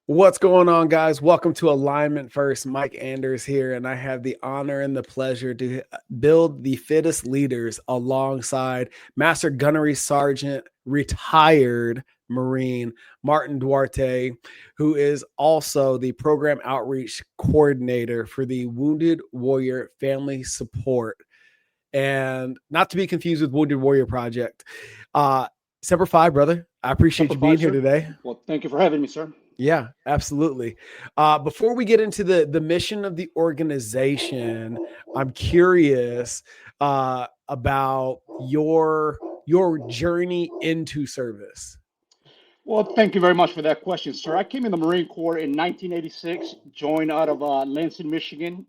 What's going on, guys? Welcome to Alignment First. Mycal Anders here, and I have the honor and the pleasure to build the fittest leaders alongside Master Gunnery Sergeant, retired Marine Martin Duarte, who is also the program outreach coordinator for the Wounded Warrior Family Support, and not to be confused with Wounded Warrior Project. Semper Fi, brother. I appreciate Semper you Fi, being here sir. today. Well, thank you for having me, sir. Yeah, absolutely. Before we get into the mission of the organization, I'm curious about your journey into service. Well, thank you very much for that question, sir. I came in the Marine Corps in 1986, joined out of Lansing, Michigan.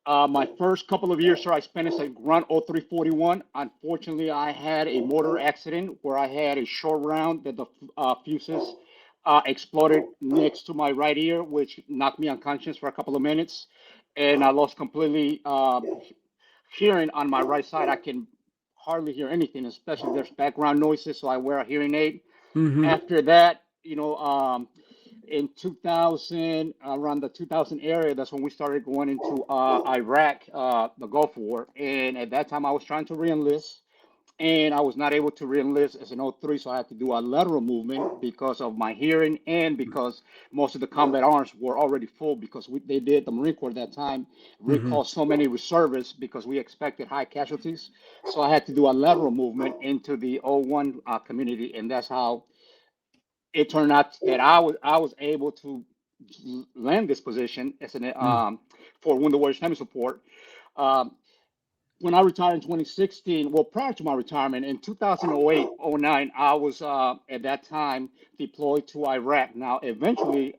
My first couple of years, sir, I spent as a Grunt 0341. Unfortunately, I had a motor accident where I had a short round that the fuses exploded next to my right ear, which knocked me unconscious for a couple of minutes. And I lost completely hearing on my right side. I can hardly hear anything, especially if there's background noises, so I wear a hearing aid. Mm-hmm. After that, in 2000, around the 2000 area, that's when we started going into Iraq, the Gulf War. And at that time, I was trying to reenlist, and I was not able to reenlist as an 03, so I had to do a lateral movement because of my hearing and because most of the combat arms were already full because they did, the Marine Corps at that time, Mm-hmm. recall so many reservists because we expected high casualties. So I had to do a lateral movement into the 01 community, and that's how it turned out that I was able to land this position as an for Wounded Warriors Family Support. Um, when I retired in 2016, well, prior to my retirement in 2008, 09, I was at that time deployed to Iraq. Now, eventually,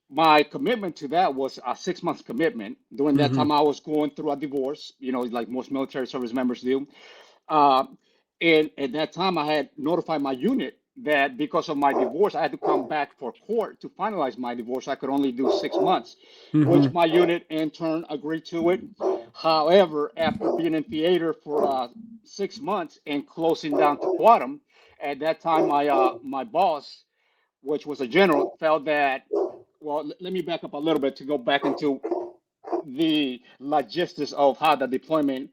my commitment to that was a 6 month commitment. During that Mm-hmm. time, I was going through a divorce, like most military service members do. Uh, and at that time, I had notified my unit that because of my divorce, I had to come back for court to finalize my divorce. I could only do 6 months, Mm-hmm. which my unit in turn agreed to it. However, after being in theater for 6 months and closing down to Quantum, at that time, my boss, which was a general, felt that, well, let me back up a little bit to go back into the logistics of how the deployment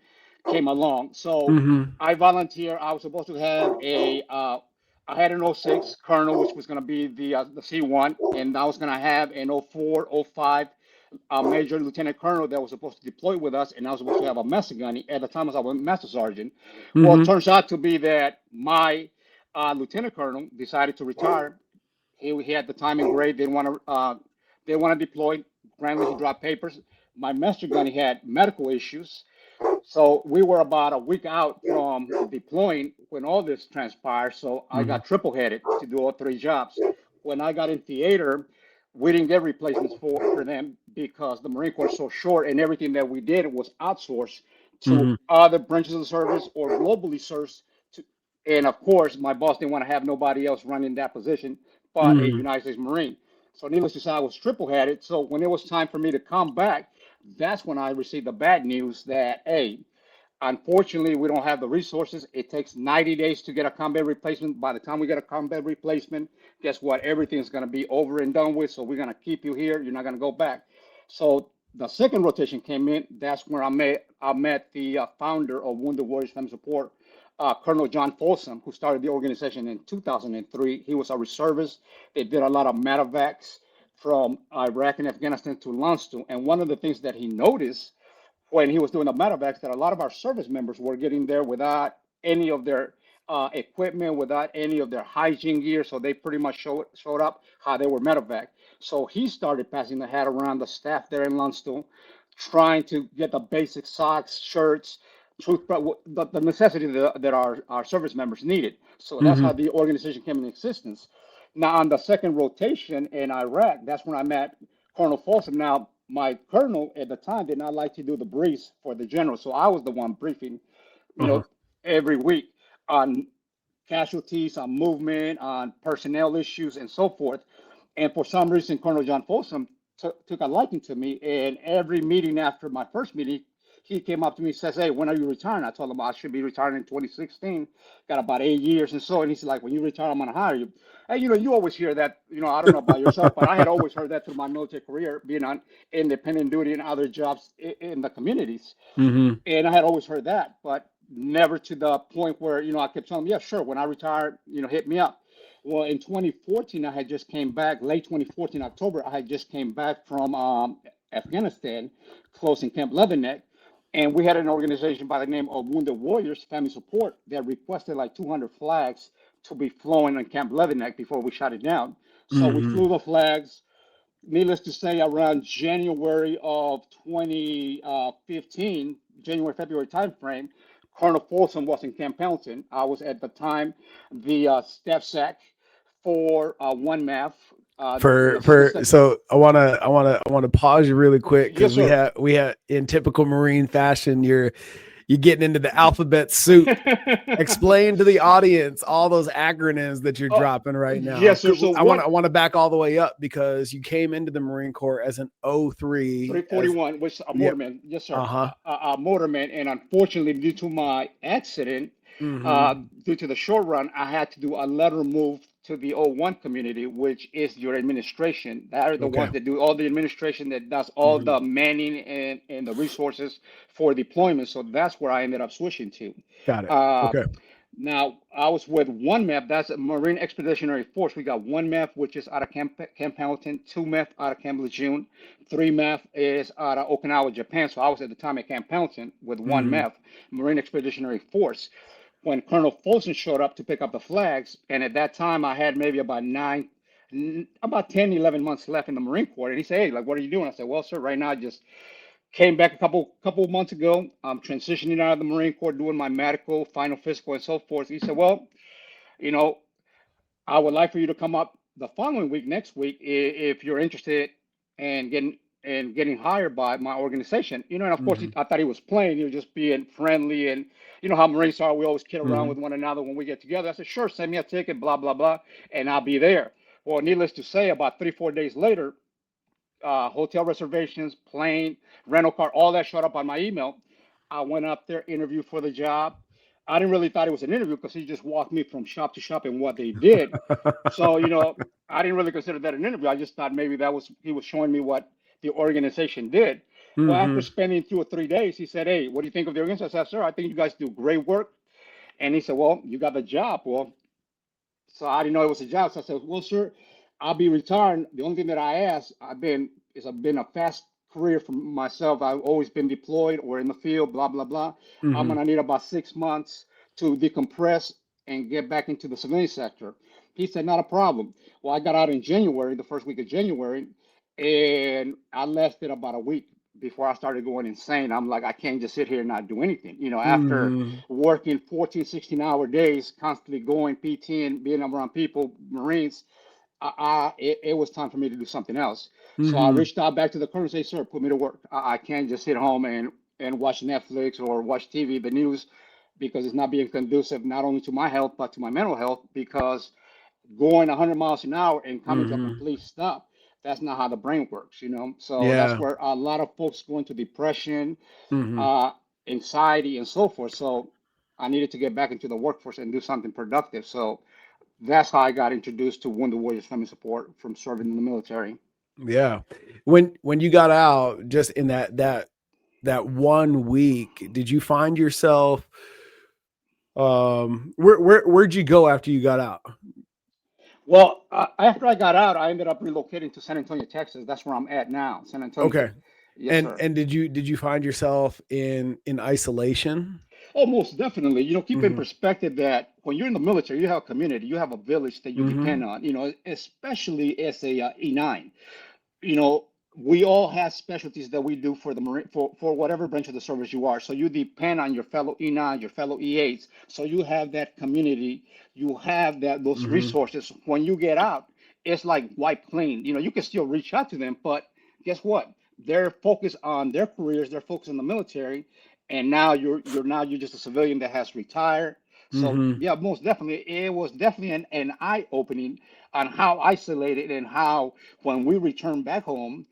came along. So Mm-hmm. I volunteer. I was supposed to have I had an '06 Colonel, which was going to be the C1, and I was going to have an '04, '05 Major Lieutenant Colonel that was supposed to deploy with us, and I was supposed to have a Master Gunny. At the time, I was a Master Sergeant. Well, it Mm-hmm. turns out to be that my Lieutenant Colonel decided to retire. He had the time and grade. Didn't want to deploy. Granted, he dropped papers. My Master Gunny had medical issues, so we were about a week out from deploying when all this transpired. So I Mm-hmm. got triple headed to do all three jobs. When I got in theater, we didn't get replacements for them because the Marine Corps is so short and everything that we did was outsourced to Mm-hmm. other branches of the service or globally sourced to, and of course, my boss didn't want to have nobody else running that position but a Mm-hmm. United States Marine. So needless to say, I was triple headed. So when it was time for me to come back, that's when I received the bad news that, hey, unfortunately, we don't have the resources. It takes 90 days to get a combat replacement. By the time we get a combat replacement, guess what? Everything's going to be over and done with. So we're going to keep you here. You're not going to go back. So the second rotation came in. That's where I met the founder of Wounded Warriors Family Support, Colonel John Folsom, who started the organization in 2003. He was a reservist. They did a lot of medevacs from Iraq and Afghanistan to Landstuhl. And one of the things that he noticed when he was doing the medevacs that a lot of our service members were getting there without any of their equipment, without any of their hygiene gear. So they pretty much showed up how they were medevac. So he started passing the hat around the staff there in Landstuhl, trying to get the basic socks, shirts, the necessity that our service members needed. So that's Mm-hmm. how the organization came into existence. Now, on the second rotation in Iraq, that's when I met Colonel Folsom. Now, my colonel at the time did not like to do the briefs for the general, so I was the one briefing, you Uh-huh. know, every week on casualties, on movement, on personnel issues, and so forth. And for some reason, Colonel John Folsom took a liking to me, and every meeting after my first meeting, he came up to me and says, "Hey, when are you retiring?" I told him I should be retiring in 2016. Got about 8 years and so. And he's like, "When you retire, I'm gonna hire you." Hey, you always hear that. I don't know about yourself, but I had always heard that through my military career, being on independent duty and other jobs in the communities. Mm-hmm. And I had always heard that, but never to the point where, I kept telling them, yeah, sure, when I retire, hit me up. Well, in 2014, I had just came back, late 2014, October, I had just came back from Afghanistan, close in Camp Leatherneck. And we had an organization by the name of Wounded Warriors Family Support that requested like 200 flags to be flown in Camp Leatherneck before we shut it down. So we Mm-hmm. flew the flags. Needless to say, around January of 2015, January, February timeframe, Colonel Folsom was in Camp Pendleton. I was at the time the staff sec for 1MAF, the For assistant. so I wanna pause you really quick Yes, because we sir. had in typical Marine fashion, you're getting into the alphabet soup. Explain to the audience all those acronyms that you're Oh, dropping right now. yes, sir. So I want what? I want to back all the way up because you came into the Marine Corps as an O3 as 341 was a yep. motorman. Yes, sir. Uh-huh. A motorman. And unfortunately, due to my accident, Mm-hmm. due to the short run, I had to do a lateral move to the O1 community, which is your administration. That are the Okay. ones that do all the administration, that does all Mm-hmm. the manning and the resources for deployment. So that's where I ended up switching to. Got it. Uh, Okay. Now, I was with 1MAF, that's a Marine Expeditionary Force. We got 1MAF, which is out of Camp Pendleton, 2MAF out of Camp Lejeune, 3MAF is out of Okinawa, Japan. So I was at the time at Camp Pendleton with Mm-hmm. 1MAF, Marine Expeditionary Force. When Colonel Folsom showed up to pick up the flags, and at that time I had maybe about 10, 11 months left in the Marine Corps. And he said, "Hey, like, what are you doing?" I said, "Well, sir, right now I just came back a couple of months ago. I'm transitioning out of the Marine Corps, doing my medical, final physical, and so forth." He said, "Well, you know, I would like for you to come up the following week, next week, if you're interested in getting hired by my organization." And of course, Mm-hmm. I thought he was playing. He was just being friendly, and you know how Marines are. We always kid around Mm-hmm. with one another when we get together. I said, "Sure, send me a ticket, blah blah blah, and I'll be there." Well, needless to say, about 3, 4 days later, hotel reservations, plane, rental car, all that showed up on my email. I went up there, interviewed for the job. I didn't really thought it was an interview because he just walked me from shop to shop and what they did. So, I didn't really consider that an interview. I just thought maybe he was showing me what the organization did. Well, after Mm-hmm. spending 2 or 3 days, he said, "Hey, what do you think of the organization?" I said, "Sir, I think you guys do great work." And he said, "Well, you got the job." Well, so I didn't know it was a job. So I said, "Well, sir, I'll be retiring. The only thing that I ask, I've been a fast career for myself. I've always been deployed or in the field, blah, blah, blah. I'm Mm-hmm. gonna need about 6 months to decompress and get back into the civilian sector." He said, "Not a problem." Well, I got out in January, the first week of January, and I lasted about a week before I started going insane. I'm like, I can't just sit here and not do anything. After Mm-hmm. working 14, 16-hour days, constantly going PT and being around people, Marines, it was time for me to do something else. So I Mm-hmm. reached out back to the colonel and said, "Sir, put me to work. I can't just sit home and watch Netflix or watch TV, the news, because it's not being conducive not only to my health, but to my mental health, because going 100 miles an hour and coming to a Mm-hmm. complete stop, that's not how the brain works. So that's Yeah. where a lot of folks go into depression, Mm-hmm. uh, anxiety, and so forth. So I needed to get back into the workforce and do something productive. So that's how I got introduced to Wounded Warriors Family Support from serving in the military. Yeah. When you got out, just in that 1 week, did you find yourself where'd you go after you got out? Well, after I got out, I ended up relocating to San Antonio, Texas. That's where I'm at now, San Antonio. Okay. Yes, And sir. and did you find yourself in isolation? Oh, most definitely. Keep in Mm-hmm. perspective that when you're in the military, you have a community, you have a village that you Mm-hmm. depend on. Especially as a E9. you know, we all have specialties that we do for the Marine for whatever branch of the service you are. So you depend on your fellow E9s, your fellow E8s. So you have that community, you have those Mm-hmm. resources. When you get out, it's like wiped clean. You can still reach out to them, but guess what? They're focused on their careers, they're focused on the military, and now you're just a civilian that has retired. So Mm-hmm. yeah, most definitely, it was definitely an eye opening on how isolated and how when we returned back home,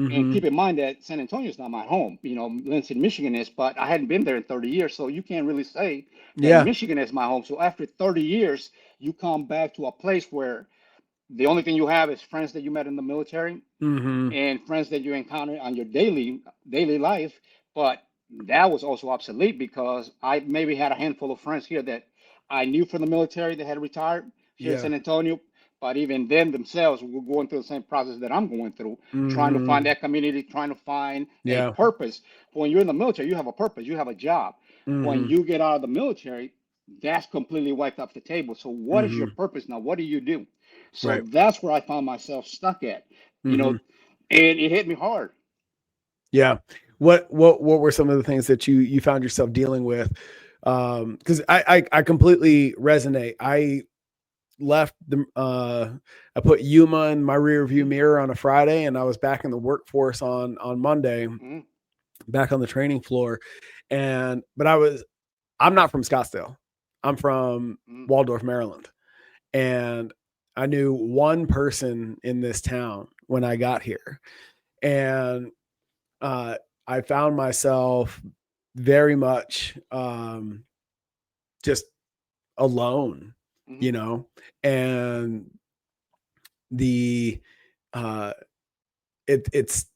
And Mm-hmm. keep in mind that San Antonio is not my home. Lansing, Michigan is, but I hadn't been there in 30 years. So you can't really say that Yeah. Michigan is my home. So after 30 years, you come back to a place where the only thing you have is friends that you met in the military Mm-hmm. and friends that you encounter on your daily life. But that was also obsolete because I maybe had a handful of friends here that I knew from the military that had retired here in Yeah. San Antonio. But even then themselves were going through the same process that I'm going through, trying to find Mm-hmm. that community, trying to find a Yeah. purpose. When you're in the military, you have a purpose, you have a job. When Mm-hmm. you get out of the military, that's completely wiped off the table. So what is your Mm-hmm. purpose now? What do you do? So Right. that's where I found myself stuck at. You Mm-hmm. know, and it hit me hard. Yeah. What were some of the things that you found yourself dealing with? Because I completely resonate. Left the I put Yuma in my rear view Mhm, mirror on a Friday, and I was back in the workforce on Monday, mhm, back on the training floor. But I'm not from Scottsdale. I'm from mhm, Waldorf, Maryland. And I knew one person in this town when I got here. And uh, I found myself very much just alone, mhm, you know, and the uh, it's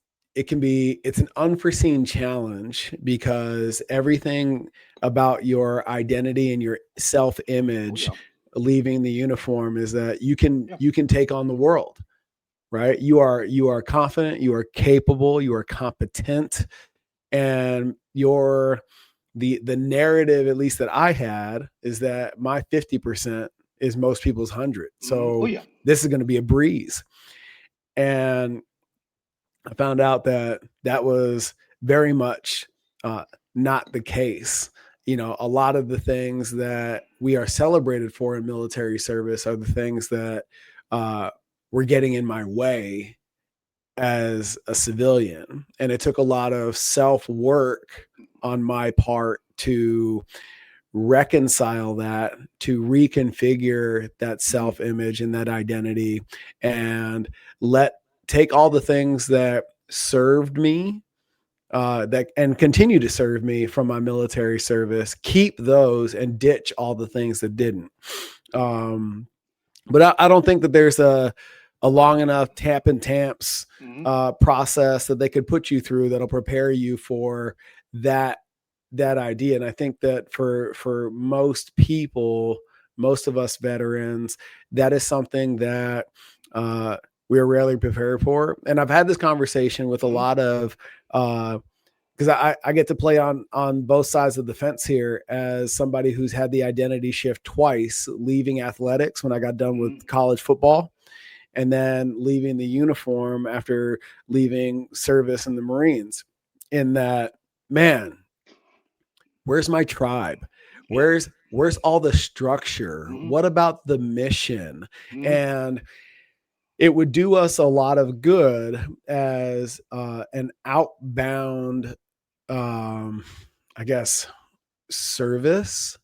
it's an unforeseen challenge because everything about your identity and your self oh image yeah, leaving the uniform is that yeah, you can take on the world, right? You are confident, you are capable, you are competent, and the narrative, at least that I had, is that my 50% is most people's 100. mhm, oh So yeah, this is going to be a breeze. And I found out that that was very much uh, not the case. A lot of the things that we are celebrated for in military service are the things that were getting in my way as a civilian. And it took a lot of self work on my part to reconcile that, to reconfigure that mhm, self image and that identity, and let take all the things that served me, that and continue to serve me from my military service, keep those and ditch all the things that didn't. Um, but I don't think that there's a long enough tap and tamps mhm, process that they could put you through that'll prepare you for that idea. And I think that for most people, most of us veterans, that is something that uh, we are rarely prepared for. And I've had this conversation with a mhm, lot of because I get to play on both sides of the fence here as somebody who's had the identity shift twice, leaving athletics when I got done with mhm, college football, and then leaving the uniform after leaving service in the Marines. In that, man, where's my tribe? yeah, Where's all the structure? mhm, What about the mission? mhm, And it would do us a lot of good as an outbound, um, I guess, service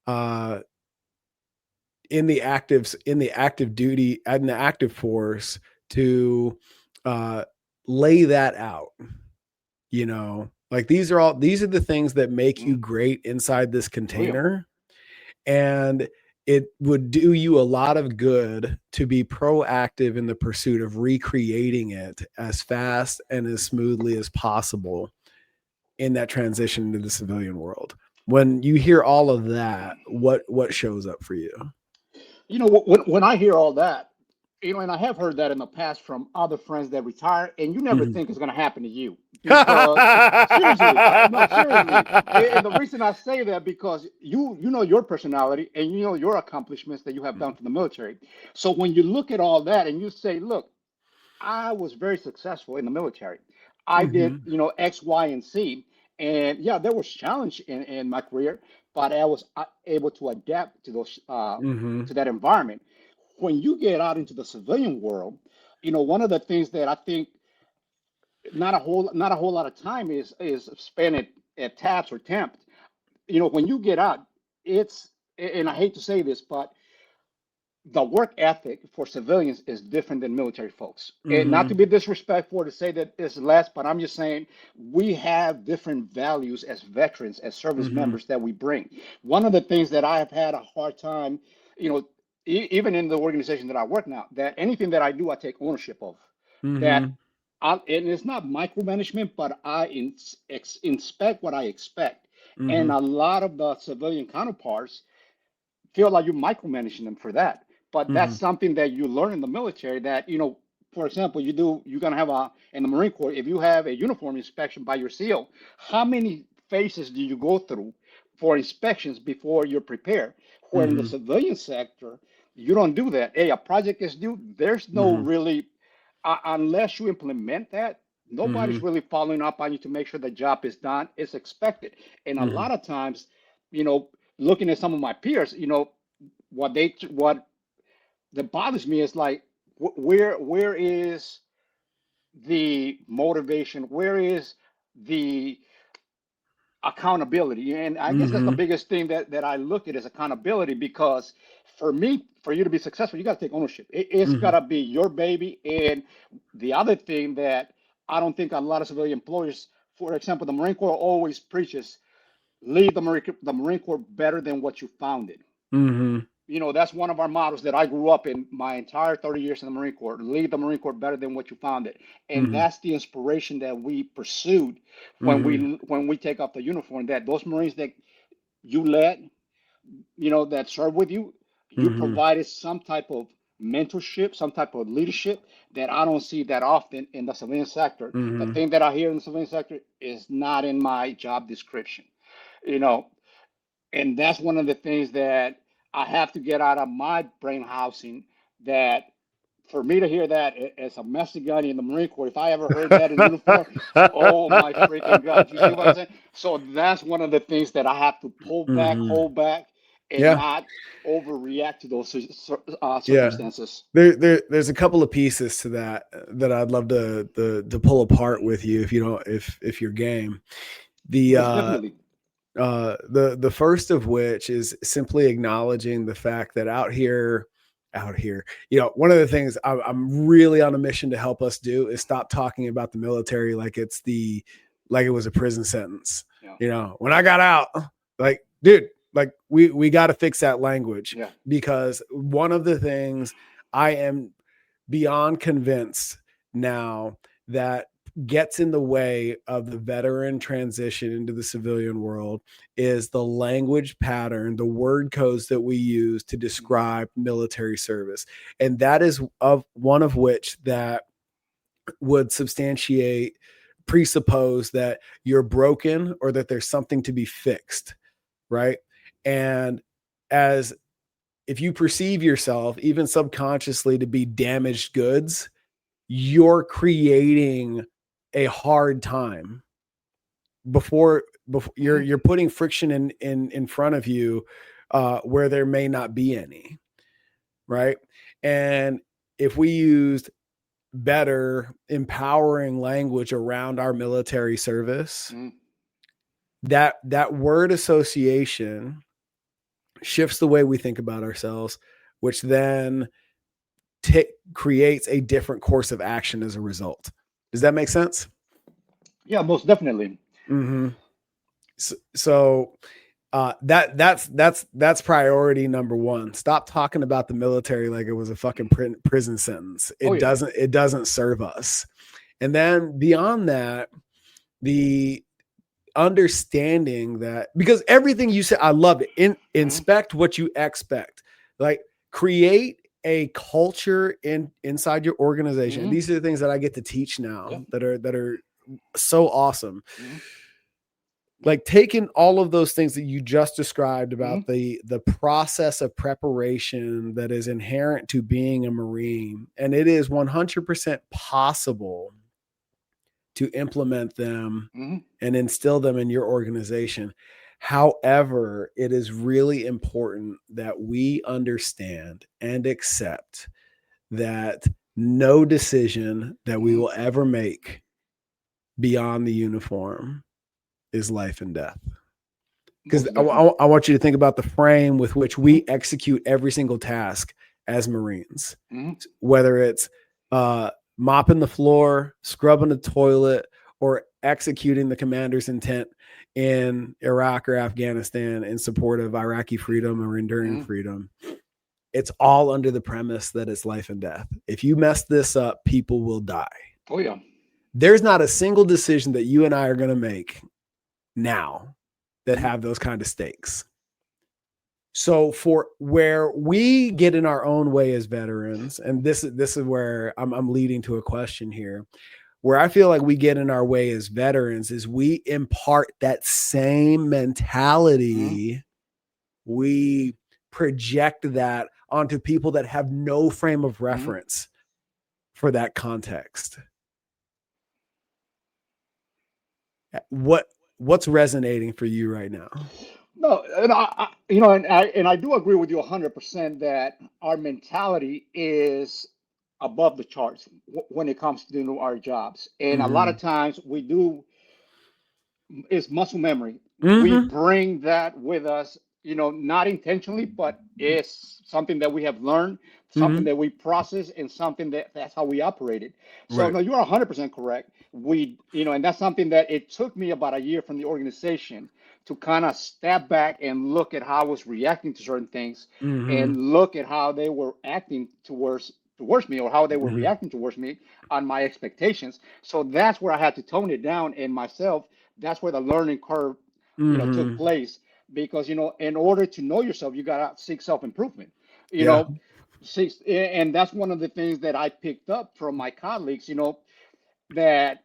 uh, in the active duty and the active force to uh, lay that out. Like these are the things that make mhm, you great inside this oh yeah, container, and it would do you a lot of good to be proactive in the pursuit of recreating it as fast and as smoothly as possible in that transition into the civilian world. When you hear all of that, what shows up for you? when I hear all that, and I have heard that in the past from other friends that retire, and you never Mhm. think it's going to happen to you because seriously, no, seriously. And the reason I say that because you know your personality and you know your accomplishments that you have done for the military. So when you look at all that and you say, look, I was very successful in the military. I did, Mhm. X, Y, and Z. And yeah, there was challenge in my career, but I was able to adapt to those Mhm. to that environment. When you get out into the civilian world, one of the things that I think not a whole lot of time is spent at TAPS or temp. When you get out, it's and I hate to say this, but the work ethic for civilians is different than military folks. And not to Mm-hmm. be disrespectful to say that it's less, but I'm just saying we have different values as veterans, as service Mm-hmm. members that we bring. One of the things that I have had a hard time, you know, even in the organization that I work now, that anything that I do, I take ownership of. That Mm-hmm. and it's not micromanagement, but I inspect what I expect. And Mm-hmm. a lot of the civilian counterparts feel like you're micromanaging them for that. But Mm-hmm. that's something that you learn in the military that, for example, you're going to have in the Marine Corps, if you have a uniform inspection by your SEAL, how many phases do you go through for inspections before you're prepared? Where in the Mm-hmm. civilian sector, you don't do that. Hey, a project is due. There's no Mm-hmm. really, unless you implement that, Mm-hmm. nobody's really following up on you to make sure the job is done. It's expected. And a Mm-hmm. lot of times, you know, looking at some of my peers, what that bothers me is like where is the motivation? Where is the accountability? And I guess that's the Mm-hmm. biggest thing that I look at is accountability because for me, for you to be successful, you got to take ownership. It's got Mm-hmm. to be your baby. And the other thing that I don't think a lot of civilian employers, for example, the Marine Corps always preaches leave the Marine Corps better than what you found it. Mm-hmm. That's one of our mottos that I grew up in my entire 30 years in the Marine Corps. Leave the Marine Corps better than what you found it. And Mm-hmm. that's the inspiration that we pursued when Mm-hmm. we take off the uniform, that those Marines that you led, that served with you, you Mm-hmm. provided some type of mentorship, some type of leadership that I don't see that often in the civilian sector. The Mm-hmm. thing that I hear in the civilian sector is not in my job description. You know, and that's one of the things that I have to get out of my brain housing. That for me to hear that as a Master Gunnery in the Marine Corps, if I ever heard that in uniform, oh my freaking God! You see what I'm saying? So that's one of the things that I have to pull back, Mm-hmm. hold back, and Yeah. not overreact to those Yeah. circumstances. There's a couple of pieces to that I'd love to pull apart with you if you don't if you're game. The Most definitely. the first of which is simply acknowledging the fact that out here, one of the things I'm really on a mission to help us do is stop talking about the military like it was a prison sentence. Yeah. When I got out, like, dude, like we got to fix that language, Yeah. because one of the things I am beyond convinced now that gets in the way of the veteran transition into the civilian world is the language pattern, the word codes that we use to describe military service. And that is one of which that would presuppose that you're broken or that there's something to be fixed, right? And as if you perceive yourself, even subconsciously, to be damaged goods, you're creating a hard time before you're putting friction in front of you where there may not be any, right? And if we used better empowering language around our military service, that word association shifts the way we think about ourselves, which then creates a different course of action as a result. Does that make sense? Yeah, most definitely. Mm-hmm. So that's priority number one. Stop talking about the military like it was a fucking prison sentence. Oh yeah. It doesn't serve us. And then beyond that, the understanding that, because everything you said, I love it. Inspect what you expect. Like, create a culture inside your organization. These are the things that I get to teach now that are so awesome. Like, taking all of those things that you just described about the process of preparation that is inherent to being a Marine, and it is 100% possible to implement them and instill them in your organization. However, it is really important that we understand and accept that no decision that we will ever make beyond the uniform is life and death. Because I want you to think about the frame with which we execute every single task as Marines, Mm-hmm. whether it's mopping the floor, scrubbing the toilet, or executing the commander's intent in Iraq or Afghanistan in support of Iraqi freedom or enduring Mm-hmm. freedom. It's all under the premise that it's life and death. If you mess this up, people will die. Oh yeah. There's not a single decision that you and I are going to make now that Mm-hmm. have those kind of stakes. So for where we get in our own way as veterans, and this is where I'm leading to a question here, where I feel like we get in our way as veterans is we impart that same mentality. Mm-hmm. We project that onto people that have no frame of Mm-hmm. reference for that context. What's resonating for you right now? No, and I do agree with you 100% that our mentality is above the charts when it comes to doing our jobs, and a lot Mm-hmm. of times we do. It's muscle memory. We Mm-hmm. bring that with us, not intentionally, but it's something that we have learned, something Mm-hmm. that we process, and something that's how we operated. So Right. no, you're 100% correct. And that's something that it took me about a year from the organization to kind of step back and look at how I was reacting to certain things, Mm-hmm. and look at how they were acting towards me, or how they were Mm-hmm. reacting towards me on my expectations. So that's where I had to tone it down in myself. That's where the learning curve, took Mm-hmm. place, because in order to know yourself, you gotta seek self-improvement. You Yeah. know, and that's one of the things that I picked up from my colleagues. That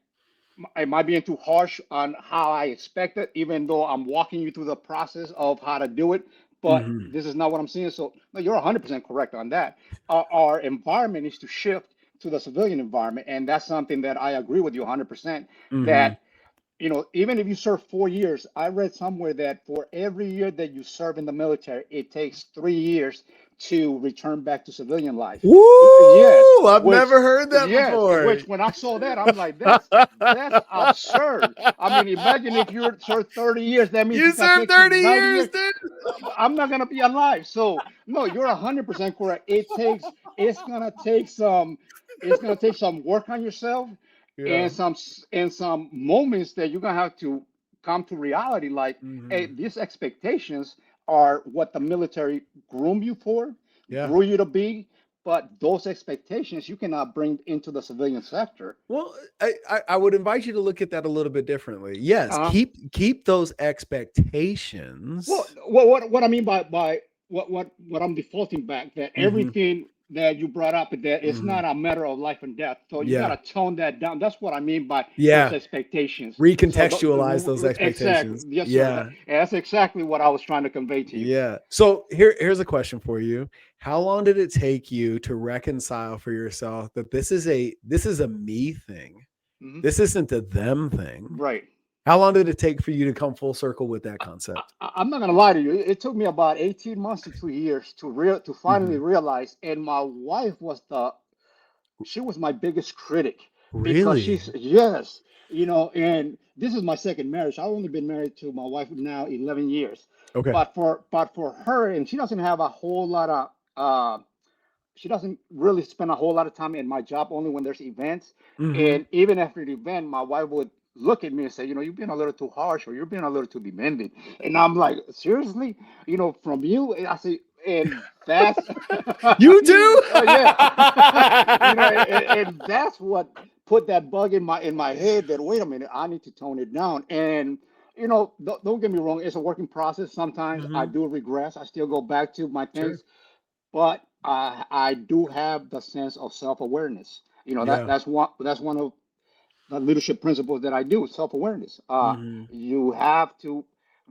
am I being too harsh on how I expect it, even though I'm walking you through the process of how to do it? But Mm-hmm. this is not what I'm seeing. So no, you're 100% correct on that. Our environment needs to shift to the civilian environment, and that's something that I agree with you 100%. Mm-hmm. That even if you serve 4 years, I read somewhere that for every year that you serve in the military, it takes 3 years to return back to civilian life. Yes, Woo! I've which never heard that yes, before. which when I saw that, I'm like, that's absurd. I mean, imagine if you're served 30 years, that means You it's gonna served take you 30 90 years, years. dude. I'm not gonna be alive. So no, you're 100% correct. It's gonna take some work on yourself, Yeah. and some moments that you're gonna have to come to reality. Like, hey, Mm-hmm. these expectations are what the military groomed you for, Yeah. grew you to be, but those expectations you cannot bring into the civilian sector. Well, I would invite you to look at that a little bit differently. Yes, Uh, keep those well, expectations. what I mean by what I'm defaulting back, that Mm-hmm. everything that you brought up, that it's Mm-hmm. not a matter of life and death. So you Yeah. gotta tone that down. That's what I mean by those Yeah. expectations. So Recontextualize those exactly, expectations. yes, sir. Yeah. That's exactly what I was trying to convey to you. Yeah. So here's a question for you. How long did it take you to reconcile for yourself that this is a me thing? Hmm. This isn't a them thing. Right. How long did it take for you to come full circle with that concept? I'm not gonna lie to you. It took me about 18 months to 2 years to finally Mm-hmm. realize. And my wife was she was my biggest critic, because Really? she's yes, and this is my second marriage. I've only been married to my wife now 11 years, Okay. but for her, and she doesn't have a whole lot of she doesn't really spend a whole lot of time in my job, only when there's events. Mm-hmm. And even after the event, my wife would look at me and say, you've been a little too harsh, or you're being a little too demanding. And I'm like, seriously? From you? And I say, and that's, You too? yeah, and that's what put that bug in my head that, wait a minute, I need to tone it down. And don't get me wrong, it's a working process. Sometimes I Mm-hmm. do regress. I still go back to my Sure. things, but I do have the sense of self-awareness. Yeah. That's one of the leadership principles that I do, self-awareness. Mm-hmm. You have to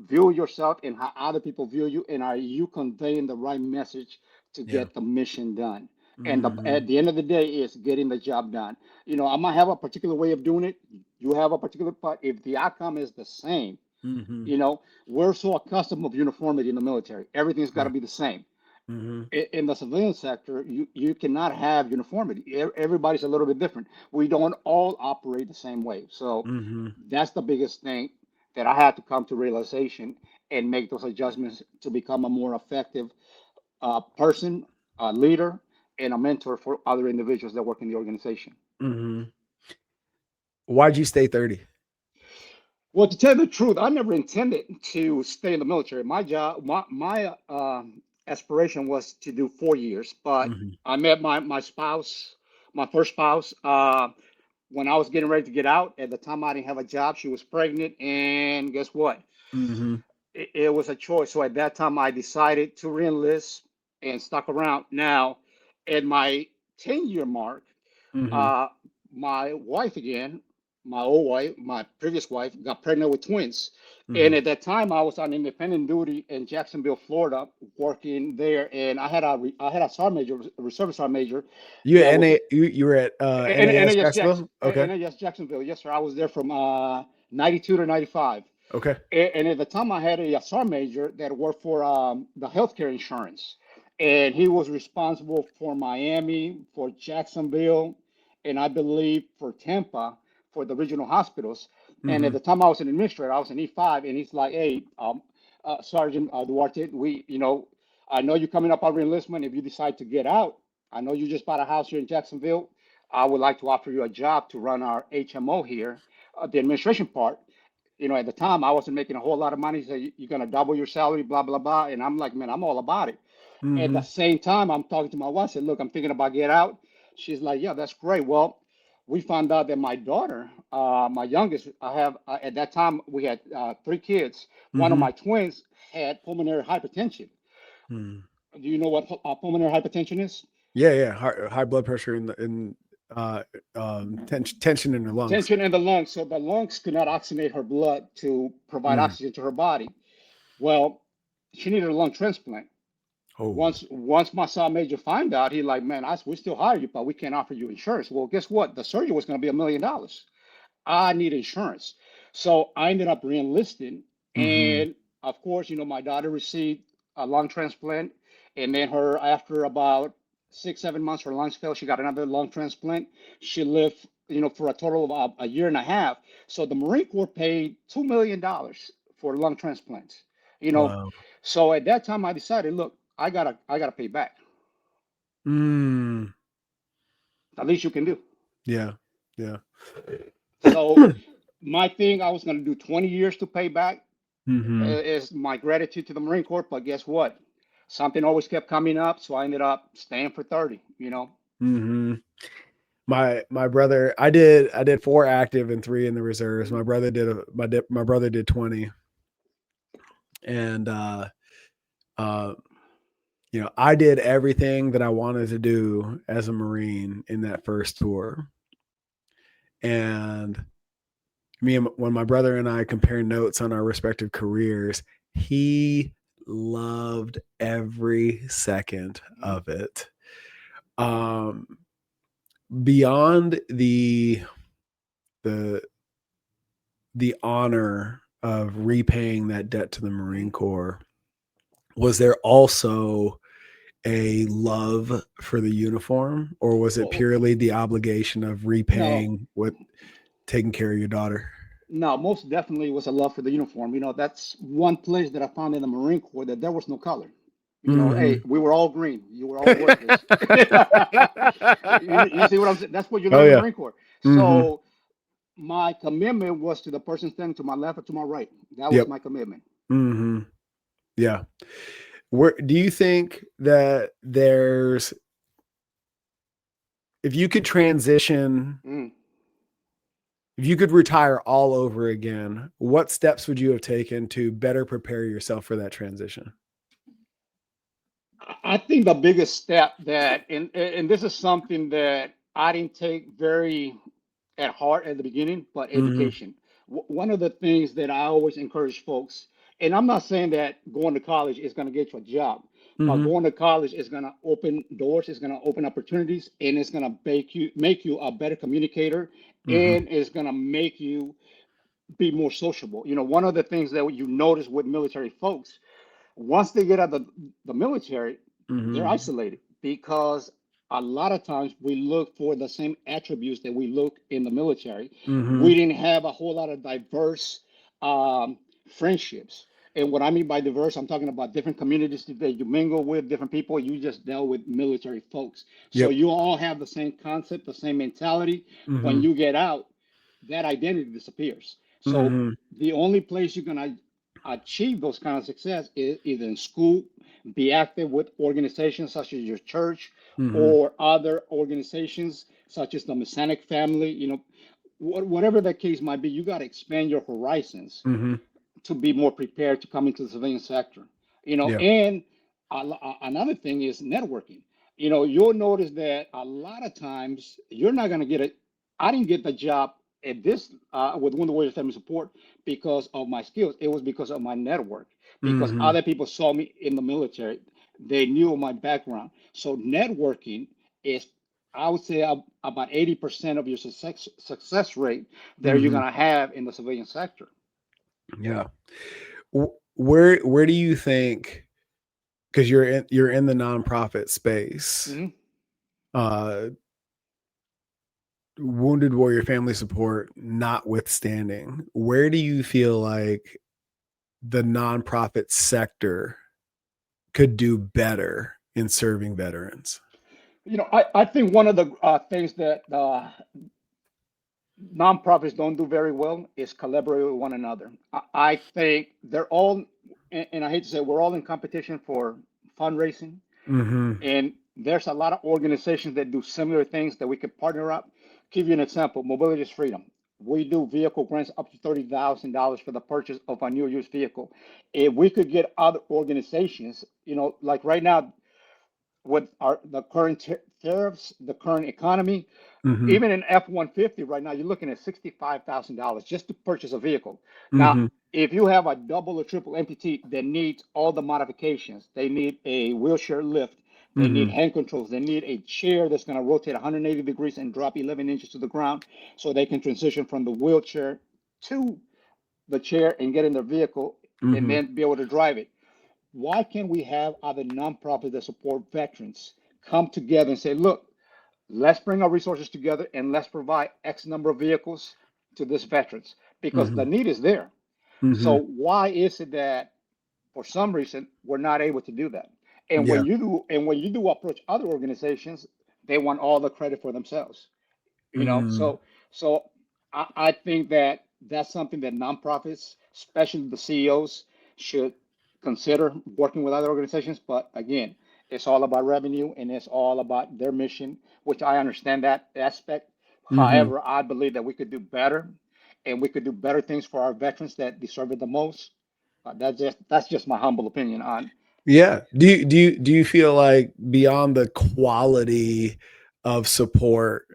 view yourself and how other people view you, and are you conveying the right message to Yeah. get the mission done? And Mm-hmm. at the end of the day, is getting the job done. I might have a particular way of doing it. You have a particular part. If the outcome is the same, Mm-hmm. we're so accustomed of uniformity in the military. Everything's got to Yeah. be the same. Mm-hmm. In the civilian sector, you cannot have uniformity. Everybody's a little bit different. We don't all operate the same way. So Mm-hmm. that's the biggest thing that I had to come to realization and make those adjustments to become a more effective person, a leader, and a mentor for other individuals that work in the organization. Mm-hmm. Why'd you stay 30? Well, to tell you the truth, I never intended to stay in the military. My job, my aspiration was to do 4 years, but Mm-hmm. I met my spouse, my first spouse, when I was getting ready to get out. At the time, I didn't have a job. She was pregnant, and guess what? Mm-hmm. It was a choice. So at that time, I decided to reenlist and stuck around. Now, at my 10-year mark, Mm-hmm. uh, my wife again, my old wife, my previous wife, got pregnant with twins. Mm-hmm. And at that time, I was on independent duty in Jacksonville, Florida, working there. And I had a sergeant major, a reserve sergeant major, You that at was NA, you were at NAS Jacksonville? Okay. NAS Jacksonville. Yes, sir. I was there from 92 to 95. Okay. And at the time, I had a sergeant major that worked for the healthcare insurance, and he was responsible for Miami, for Jacksonville, and I believe for Tampa, for the regional hospitals. And Mm-hmm. at the time, I was an administrator. I was an E5, and he's like, "Hey, Sergeant Duarte, I know you're coming up on reenlistment. If you decide to get out, I know you just bought a house here in Jacksonville. I would like to offer you a job to run our HMO here, the administration part." At the time I wasn't making a whole lot of money. So you're going to double your salary, blah, blah, blah. And I'm like, man, I'm all about it. At the Mm-hmm. same time, I'm talking to my wife, said, look, I'm thinking about get out. She's like, yeah, that's great. Well, we found out that my daughter, my youngest, I have, at that time, we had 3 kids. One of Mm-hmm. my twins had pulmonary hypertension. Mm. Do you know what pulmonary hypertension is? Yeah, yeah. High blood pressure in tension in the lungs. Tension in the lungs. So the lungs could not oxygenate her blood to provide Mm. oxygen to her body. Well, she needed a lung transplant. Oh. Once my sergeant major find out, he like, man, we still hire you, but we can't offer you insurance. Well, guess what? The surgery was going to be $1 million. I need insurance. So I ended up reenlisting. Mm-hmm. And of course, my daughter received a lung transplant. And then after about 6, 7 months, her lungs failed. She got another lung transplant. She lived, for a total of a year and a half. So the Marine Corps paid $2 million for lung transplants. You know, Wow. so at that time I decided, look, I gotta pay back. Mm. The least you can do. Yeah. Yeah. So my thing, I was gonna do 20 years to pay back. Mm-hmm. Is my gratitude to the Marine Corps. But guess what? Something always kept coming up, so I ended up staying for 30. Mm-hmm. My brother, I did 4 active and 3 in the reserves. My brother my brother did 20. And uh I did everything that I wanted to do as a Marine in that first tour. And when my brother and I compare notes on our respective careers, he loved every second of it. Beyond the honor of repaying that debt to the Marine Corps, was there also a love for the uniform, or was it Well, purely the obligation of no, repaying what taking care of your daughter? no, most definitely was a love for the uniform. That's one place that I found in the Marine Corps that there was no color. Hey, Mm-hmm. we were all green. You were all worthless. You see what I'm saying? That's what you learn Oh in the yeah. Marine Corps. Mm-hmm. So my commitment was to the person standing to my left or to my right. That was Yep. my commitment. Mm-hmm. Yeah. Where do you think that if you could transition, Mm. if you could retire all over again, what steps would you have taken to better prepare yourself for that transition? I think the biggest step and this is something that I didn't take very at heart at the beginning, but Mm-hmm. education. One of the things that I always encourage folks, and I'm not saying that going to college is going to get you a job, but Mm-hmm. going to college is going to open doors, it's going to open opportunities, and it's going to make you a better communicator, Mm-hmm. and it's going to make you be more sociable. One of the things that you notice with military folks, once they get out of the military, they're Mm-hmm. isolated because a lot of times we look for the same attributes that we look in the military. Mm-hmm. We didn't have a whole lot of diverse friendships. And what I mean by diverse, I'm talking about different communities that you mingle with, different people. You just dealt with military folks. So Yep. you all have the same concept, the same mentality. When Mm-hmm. you get out, that identity disappears. So Mm-hmm. the only place you're going to achieve those kind of success is either in school, be active with organizations such as your church Mm-hmm. or other organizations such as the Masonic family, whatever the case might be, you got to expand your horizons Mm-hmm. to be more prepared to come into the civilian sector. Yep. And another thing is networking. You'll notice that a lot of times you're not going to get it. I didn't get the job at this with Wounded Warriors Family Support because of my skills. It was because of my network, because Mm-hmm. other people saw me in the military. They knew my background. So networking is, I would say, about 80% of your success rate that you're Mm-hmm. going to have in the civilian sector. Yeah. Where do you think, because you're in the nonprofit space, Mhm. uh Wounded Warrior Family Support notwithstanding, where do you feel like the nonprofit sector could do better in serving veterans? I think one of the things that nonprofits don't do very well is collaborate with one another. I think they're all, and I hate to say, we're all in competition for fundraising. Mm-hmm. And there's a lot of organizations that do similar things that we could partner up. Give you an example, Mobility is Freedom. We do vehicle grants up to $30,000 for the purchase of a new used vehicle. If we could get other organizations, like right now, with the current tariffs, the current economy, Mm-hmm. even in F-150 right now, you're looking at $65,000 just to purchase a vehicle. Now, Mm-hmm. if you have a double or triple MPT that needs all the modifications, they need a wheelchair lift, they need Mm-hmm. hand controls, they need a chair that's going to rotate 180 degrees and drop 11 inches to the ground so they can transition from the wheelchair to the chair and get in their vehicle and Mm-hmm. then be able to drive it. Why can't we have other nonprofits that support veterans come together and say, look, let's bring our resources together and let's provide X number of vehicles to these veterans because Mm-hmm. the need is there. So Mm-hmm. why is it that for some reason we're not able to do that? And Yeah. when you do approach other organizations, they want all the credit for themselves. you know Mm-hmm. so so I think that that's something that nonprofits, especially the CEOs, should consider working with other organizations. But again, it's all about revenue and it's all about their mission, which I understand that aspect. Mm-hmm. However, I believe that we could do better and we could do better things for our veterans that deserve it the most. That's just my humble opinion on. Yeah. Do you feel like beyond the quality of support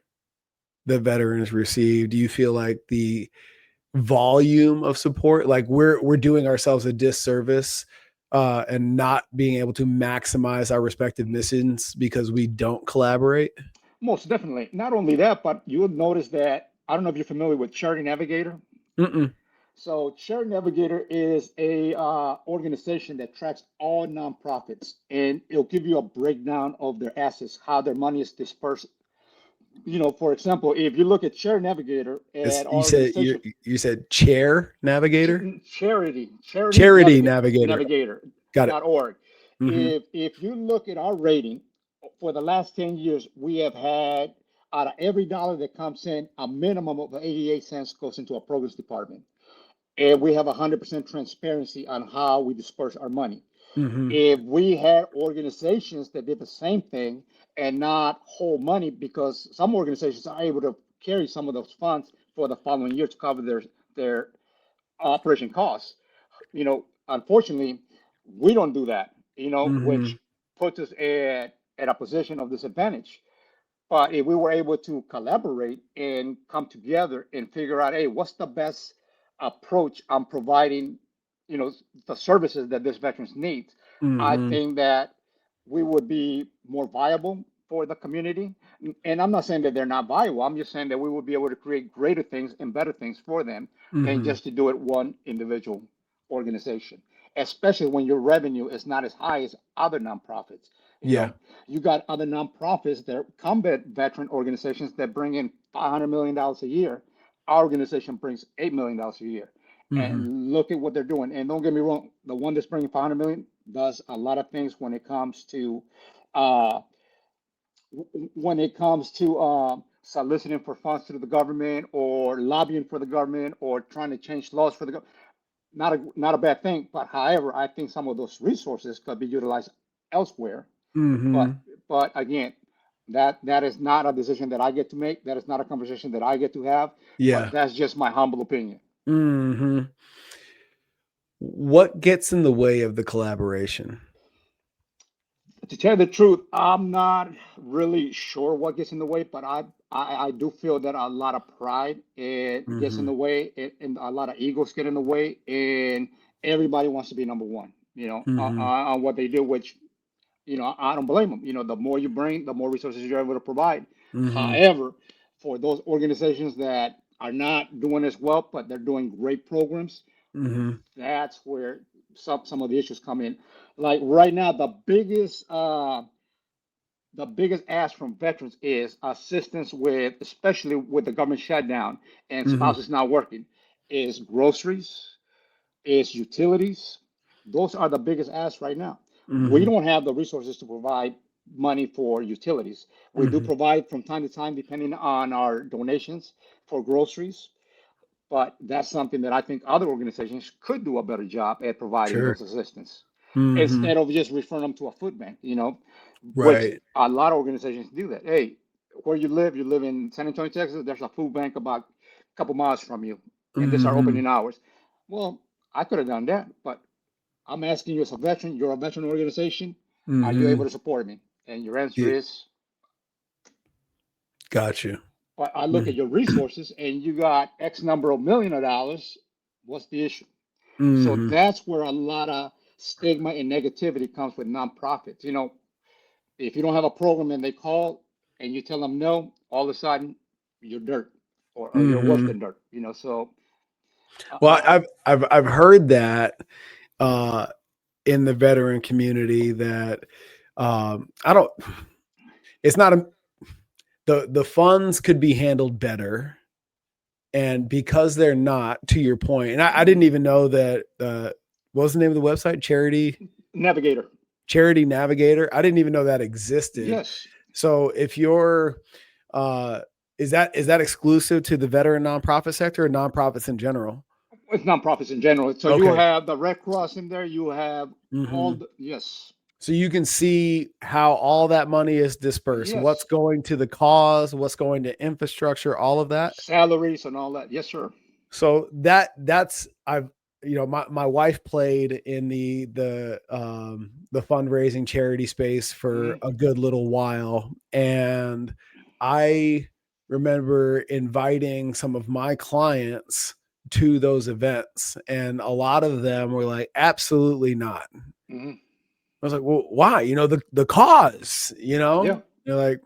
that veterans receive, do you feel like the volume of support, like we're doing ourselves a disservice and not being able to maximize our respective missions because we don't collaborate? Most definitely. Not only that, but you would notice that, I don't know if you're familiar with Charity Navigator. Mm-mm. So Charity Navigator is a organization that tracks all nonprofits, and it'll give you a breakdown of their assets, how their money is dispersed. For example, if you look at Charity Navigator It's, at our you said organization, you said chair navigator, charity charity navigator. Got it. navigator.org. Mm-hmm. If you look at our rating for the last 10 years, we have had, out of every dollar that comes in, a minimum of 88 cents goes into a programs department. And we have 100% transparency on how we disperse our money. Mm-hmm. If we had organizations that did the same thing and not hold money, because some organizations are able to carry some of those funds for the following year to cover their operation costs. Unfortunately, we don't do that, Mm-hmm. which puts us at a position of disadvantage. But if we were able to collaborate and come together and figure out, hey, what's the best approach on providing, you know, the services that this veterans need, I Mm-hmm. think that we would be more viable for the community. And I'm not saying that they're not viable. I'm just saying that we would be able to create greater things and better things for them than Mm-hmm. just to do it one individual organization, especially when your revenue is not as high as other nonprofits. You Yeah. know, you got other nonprofits that are combat veteran organizations that bring in $500 million a year. Our organization brings $8 million a year. Mm-hmm. and look at what they're doing. And don't get me wrong, the one that's bringing 500 million does a lot of things when it comes to uh, soliciting for funds to the government or lobbying for the government or trying to change laws for the government. Not a bad thing, but however, I think some of those resources could be utilized elsewhere. Mm-hmm. But again, that is not a decision that I get to make. That is not a conversation that I get to have. But Yeah. that's just my humble opinion. Mm-hmm. What gets in the way of the collaboration? To tell you the truth, I'm not really sure what gets in the way, but I do feel that a lot of pride it gets in Mm-hmm. the way, and a lot of egos get in the way, and everybody wants to be number one, Mm-hmm. on what they do, which, I don't blame them. The more you bring, the more resources you're able to provide. Mm-hmm. However, for those organizations that are not doing as well, but they're doing great programs, Mm-hmm. that's where some of the issues come in. Like right now, the biggest ask from veterans is assistance with, especially with the government shutdown and Mm-hmm. spouses not working, is groceries, is utilities. Those are the biggest asks right now. We Mm-hmm. don't have the resources to provide money for utilities. We do Mm-hmm. provide from time to time, depending on our donations, for groceries, but that's something that I think other organizations could do a better job at providing Sure. those assistance Mm-hmm. instead of just referring them to a food bank, which Right. a lot of organizations do that. Hey, where you live in San Antonio, Texas, there's a food bank about a couple miles from you, and these are Mm-hmm. opening hours. Well, I could have done that, but I'm asking you as a veteran, you're a veteran organization, are you able Mm-hmm. to support me? And your answer Yeah. is, Got you. but I look at your Mm-hmm. resources and you got X number of million of dollars. What's the issue? So Mm-hmm. that's where a lot of stigma and negativity comes with nonprofits. If you don't have a program and they call and you tell them no, all of a sudden you're dirt, or you're worse Mm-hmm. than dirt. So Well, I, I've heard that uh, in the veteran community that I don't. It's not a the funds could be handled better, and because they're not, to your point, and I didn't even know that. What was the name of the website? Navigator. Charity Navigator. I didn't even know that existed. Yes, So if you're uh, is that exclusive to the veteran nonprofit sector or nonprofits in general? it's nonprofits in general. So you Okay. have the Red Cross in there. You have all Mm-hmm. the, yes, So you can see how all that money is dispersed, what's yes, going to the cause, what's going to infrastructure, all of that. salaries and all that. Yes, sir. So that's I've my wife played in the fundraising charity space for Hmm. a good little while, and I remember inviting some of my clients to those events, and a lot of them were like, absolutely not. Hmm. I was like, well, why? The cause, Yeah. you're like,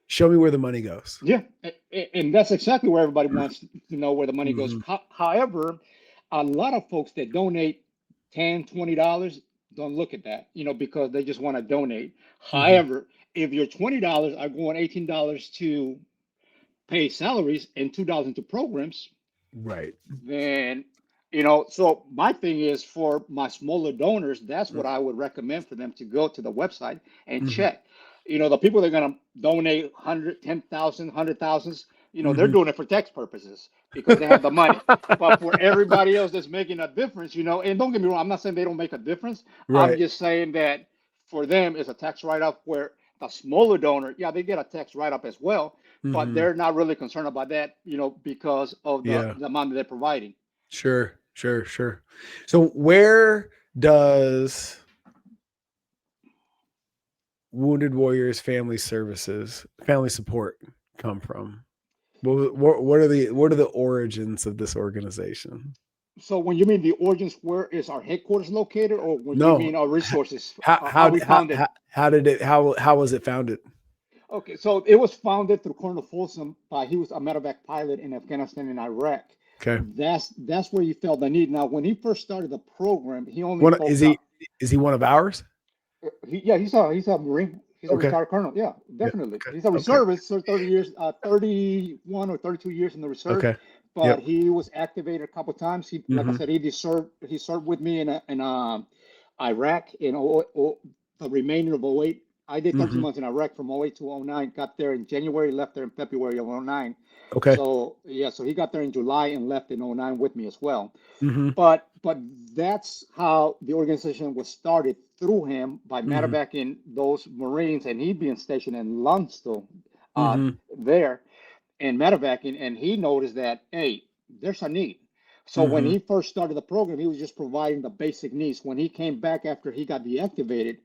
show me where the money goes. Yeah, and that's exactly where everybody wants to know where the money goes. Mm-hmm. However, a lot of folks that donate $10, $20 don't look at that, because they just want to donate. Mm-hmm. However, if your $20 are going $18 to pay salaries and $2 into programs, Right. then so my thing is for my smaller donors, that's what I would recommend for them to go to the website and Mm-hmm. check. The people that are going to donate 100, 10,000, 100,000s, they're Mm-hmm. doing it for tax purposes because they have the money. But for everybody else that's making a difference, and don't get me wrong, I'm not saying they don't make a difference. I'm Right. just saying that for them it's a tax write-off, where the smaller donor, yeah, they get a tax write-up as well, but Mm-hmm. they're not really concerned about that, because of the, Yeah. the amount that they're providing. Sure. Sure. Sure. So where does Wounded Warriors family support come from? What are the origins of this organization? So when you mean the origins, where is our headquarters located, or when you No. mean our resources, How how how we how founded? how did it how was it founded? Okay, so it was founded through Colonel Folsom. He was a medevac pilot in Afghanistan and Iraq. Okay. That's where he felt the need. Now, when he first started the program, he only One is focused on. he one of ours? Yeah, he's a Marine. He's a Okay. retired colonel. Yeah, Yeah. definitely. Okay. He's a Okay. reservist, so 30 years, 31 or 32 years in the reserve. Okay. but Yep. he was activated a couple times. He, like I Mm-hmm. said, he served with me in Iraq in the remainder of '08. I did 13 Mm-hmm. months in Iraq from '08 to '09. Got there in January, left there in February of '09. Okay. So yeah, so he got there in July and left in '09 with me as well. Mm-hmm. But that's how the organization was started through him by Mm-hmm. medevac those Marines, and he being stationed in Lunsdale Mm-hmm. there and medevacing, and he noticed that, hey, there's a need. So when Mm-hmm. he first started the program, he was just providing the basic needs. When he came back after he got deactivated,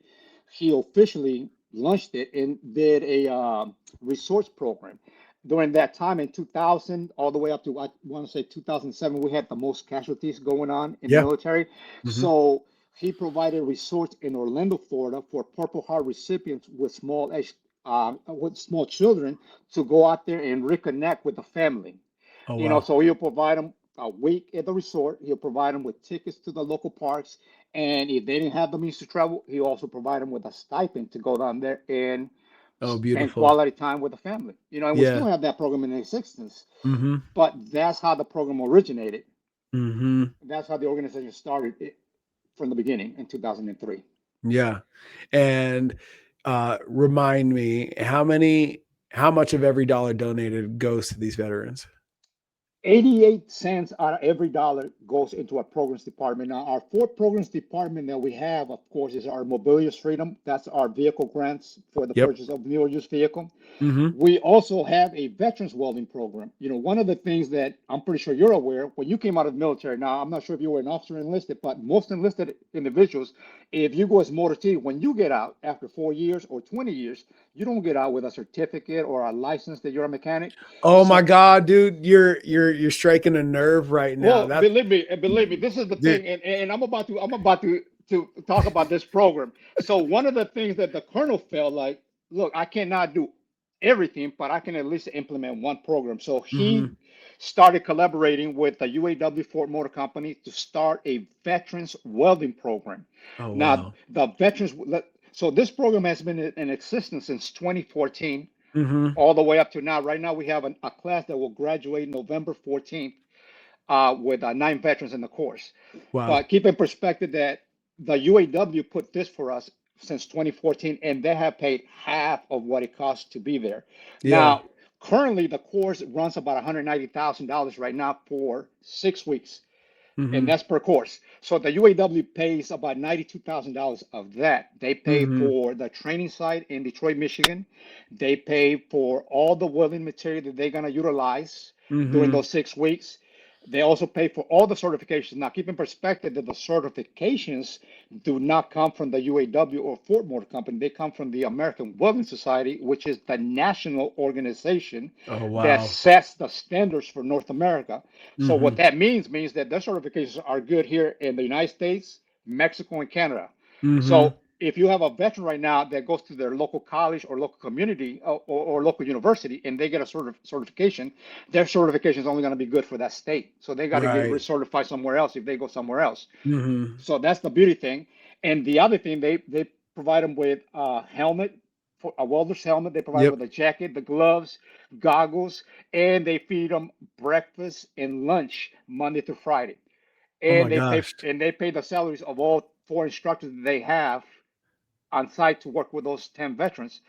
he officially launched it and did a resource program. During that time in 2000, all the way up to, I want to say 2007, we had the most casualties going on in the Yeah. military. Mm-hmm. So he provided resource in Orlando, Florida, for Purple Heart recipients with small children to go out there and reconnect with the family. Oh You know, wow. so he'll provide them a week at the resort. He'll provide them with tickets to the local parks, and if they didn't have the means to travel, he'll also provide them with a stipend to go down there and Oh, spend beautiful. quality time with the family. You know, and we still Yeah. have that program in existence, Mm-hmm. but that's how the program originated. Mm-hmm. That's how the organization started it from the beginning in 2003. Yeah. And remind me how much of every dollar donated goes to these veterans? 88 cents out of every dollar goes into our programs department. Now, our four programs department that we have, of course, is our Mobility's Freedom. That's our vehicle grants for the Yep. purchase of new or used vehicle. Mm-hmm. We also have a veterans welding program. You know, one of the things that I'm pretty sure you're aware, when you came out of the military, now I'm not sure if you were an officer enlisted, but most enlisted individuals, if you go as motor T, when you get out after 4 years or 20 years, you don't get out with a certificate or a license that you're a mechanic. Oh my So God, dude, you're striking a nerve right now. well, That believe me, this is the dude, thing, and I'm about to talk about this program. So one of the things that the colonel felt like, look, I cannot do everything, but I can at least implement one program. So mm-hmm. he started collaborating with the UAW Ford Motor Company to start a veterans welding program. Oh Now, wow. the veterans, so this program has been in existence since 2014 Mm-hmm. all the way up to now. Right now, we have a class that will graduate November 14th with 9 veterans in the course. Wow. But keep in perspective that the UAW put this for us since 2014, and they have paid half of what it costs to be there. Yeah. Now, currently, the course runs about $190,000 right now for 6 weeks, and Mm-hmm. that's per course. So the UAW pays about $92,000 of that. They pay Mm-hmm. for the training site in Detroit, Michigan. They pay for all the welding material that they're going to utilize during Mm-hmm. those 6 weeks. They also pay for all the certifications. Now, keep in perspective that the certifications do not come from the UAW or Ford Motor Company. They come from the American Welding Society, which is the national organization Oh that wow. sets the standards for North America. So what Mm-hmm. that means that their certifications are good here in the United States, Mexico, and Canada. Mm-hmm. So if you have a veteran right now that goes to their local college or local community or local university and they get a sort of certification, their certification is only going to be good for that state. So they got to get Right. recertified somewhere else if they go somewhere else. Mm-hmm. So that's the beauty thing. And the other thing, they provide them with a helmet, for a welder's helmet. They provide them Yep. with a jacket, the gloves, goggles, and they feed them breakfast and lunch Monday through Friday. Oh my And gosh. they pay the salaries of all 4 instructors that they have on site to work with those 10 veterans.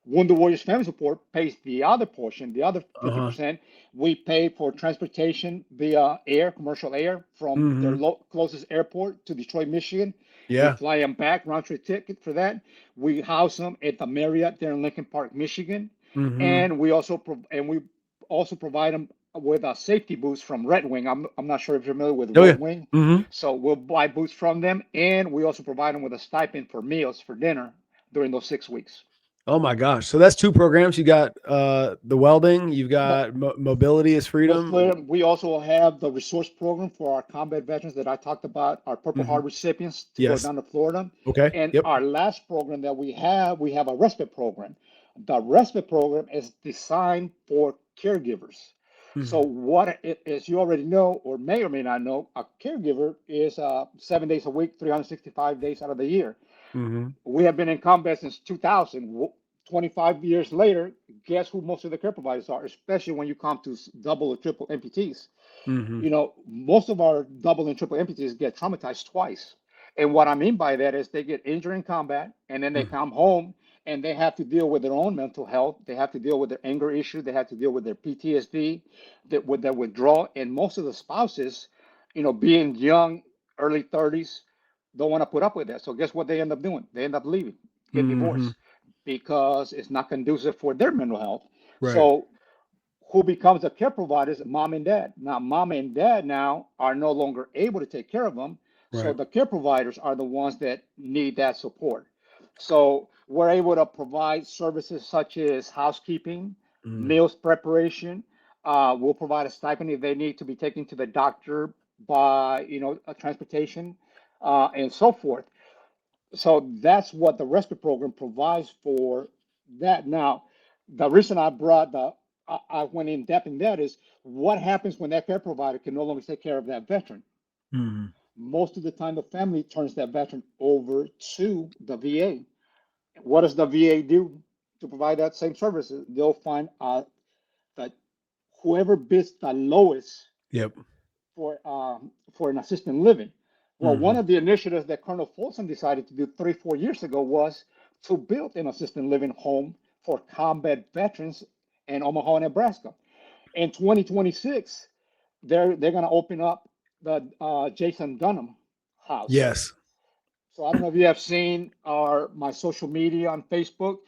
Wounded Warriors Family Support pays the other portion, the other Uh-huh. 50%. We pay for transportation via air, commercial air, from their Mm-hmm. closest airport to Detroit, Michigan. We Yeah. fly them back, round trip ticket for that. We house them at the Marriott there in Lincoln Park, Michigan, Mm-hmm. and we also provide them with a safety boots from Red Wing. I'm not sure if you're familiar with Oh yeah. Red Wing, Mm-hmm. so we'll buy boots from them, and we also provide them with a stipend for meals for dinner during those 6 weeks. Oh my gosh. So that's two programs. You got the welding, you've got mobility is freedom. We also have the resource program for our combat veterans that I talked about, our Purple Mm-hmm. Heart recipients to go Yes. down to Florida. Okay. And Yep. our last program that we have a respite program. The respite program is designed for caregivers. So Mm-hmm. as you already know, or may not know, a caregiver is 7 days a week, 365 days out of the year. Mm-hmm. We have been in combat since 2000. 25 years later, guess who most of the care providers are, especially when you come to double or triple amputees. Mm-hmm. Most of our double and triple amputees get traumatized twice. And what I mean by that is they get injured in combat and then they come home and they have to deal with their own mental health. They have to deal with their anger issue. They have to deal with their PTSD, with their withdrawal. And most of the spouses, being young, early 30s, don't want to put up with that. So guess what they end up doing? They end up leaving, get Mm-hmm. divorced because it's not conducive for their mental health. Right. So who becomes the care providers? Mom and dad. Now, mom and dad now are no longer able to take care of them. So Right. the care providers are the ones that need that support. So we're able to provide services such as housekeeping, Mm. meals preparation. We'll provide a stipend if they need to be taken to the doctor by, a transportation, and so forth. So that's what the rescue program provides for that. Now, the reason I went in depth in that is what happens when that care provider can no longer take care of that veteran. Mm-hmm. Most of the time, the family turns that veteran over to the VA. What does the VA do to provide that same services? They'll find that whoever bids the lowest Yep. for an assisted living. Well, one Mm-hmm. of the initiatives that Colonel Folsom decided to do 3, 4 years ago was to build an assisted living home for combat veterans in Omaha, Nebraska. In 2026, they're going to open up the Jason Dunham house. Yes. So I don't know if you have seen my social media on Facebook,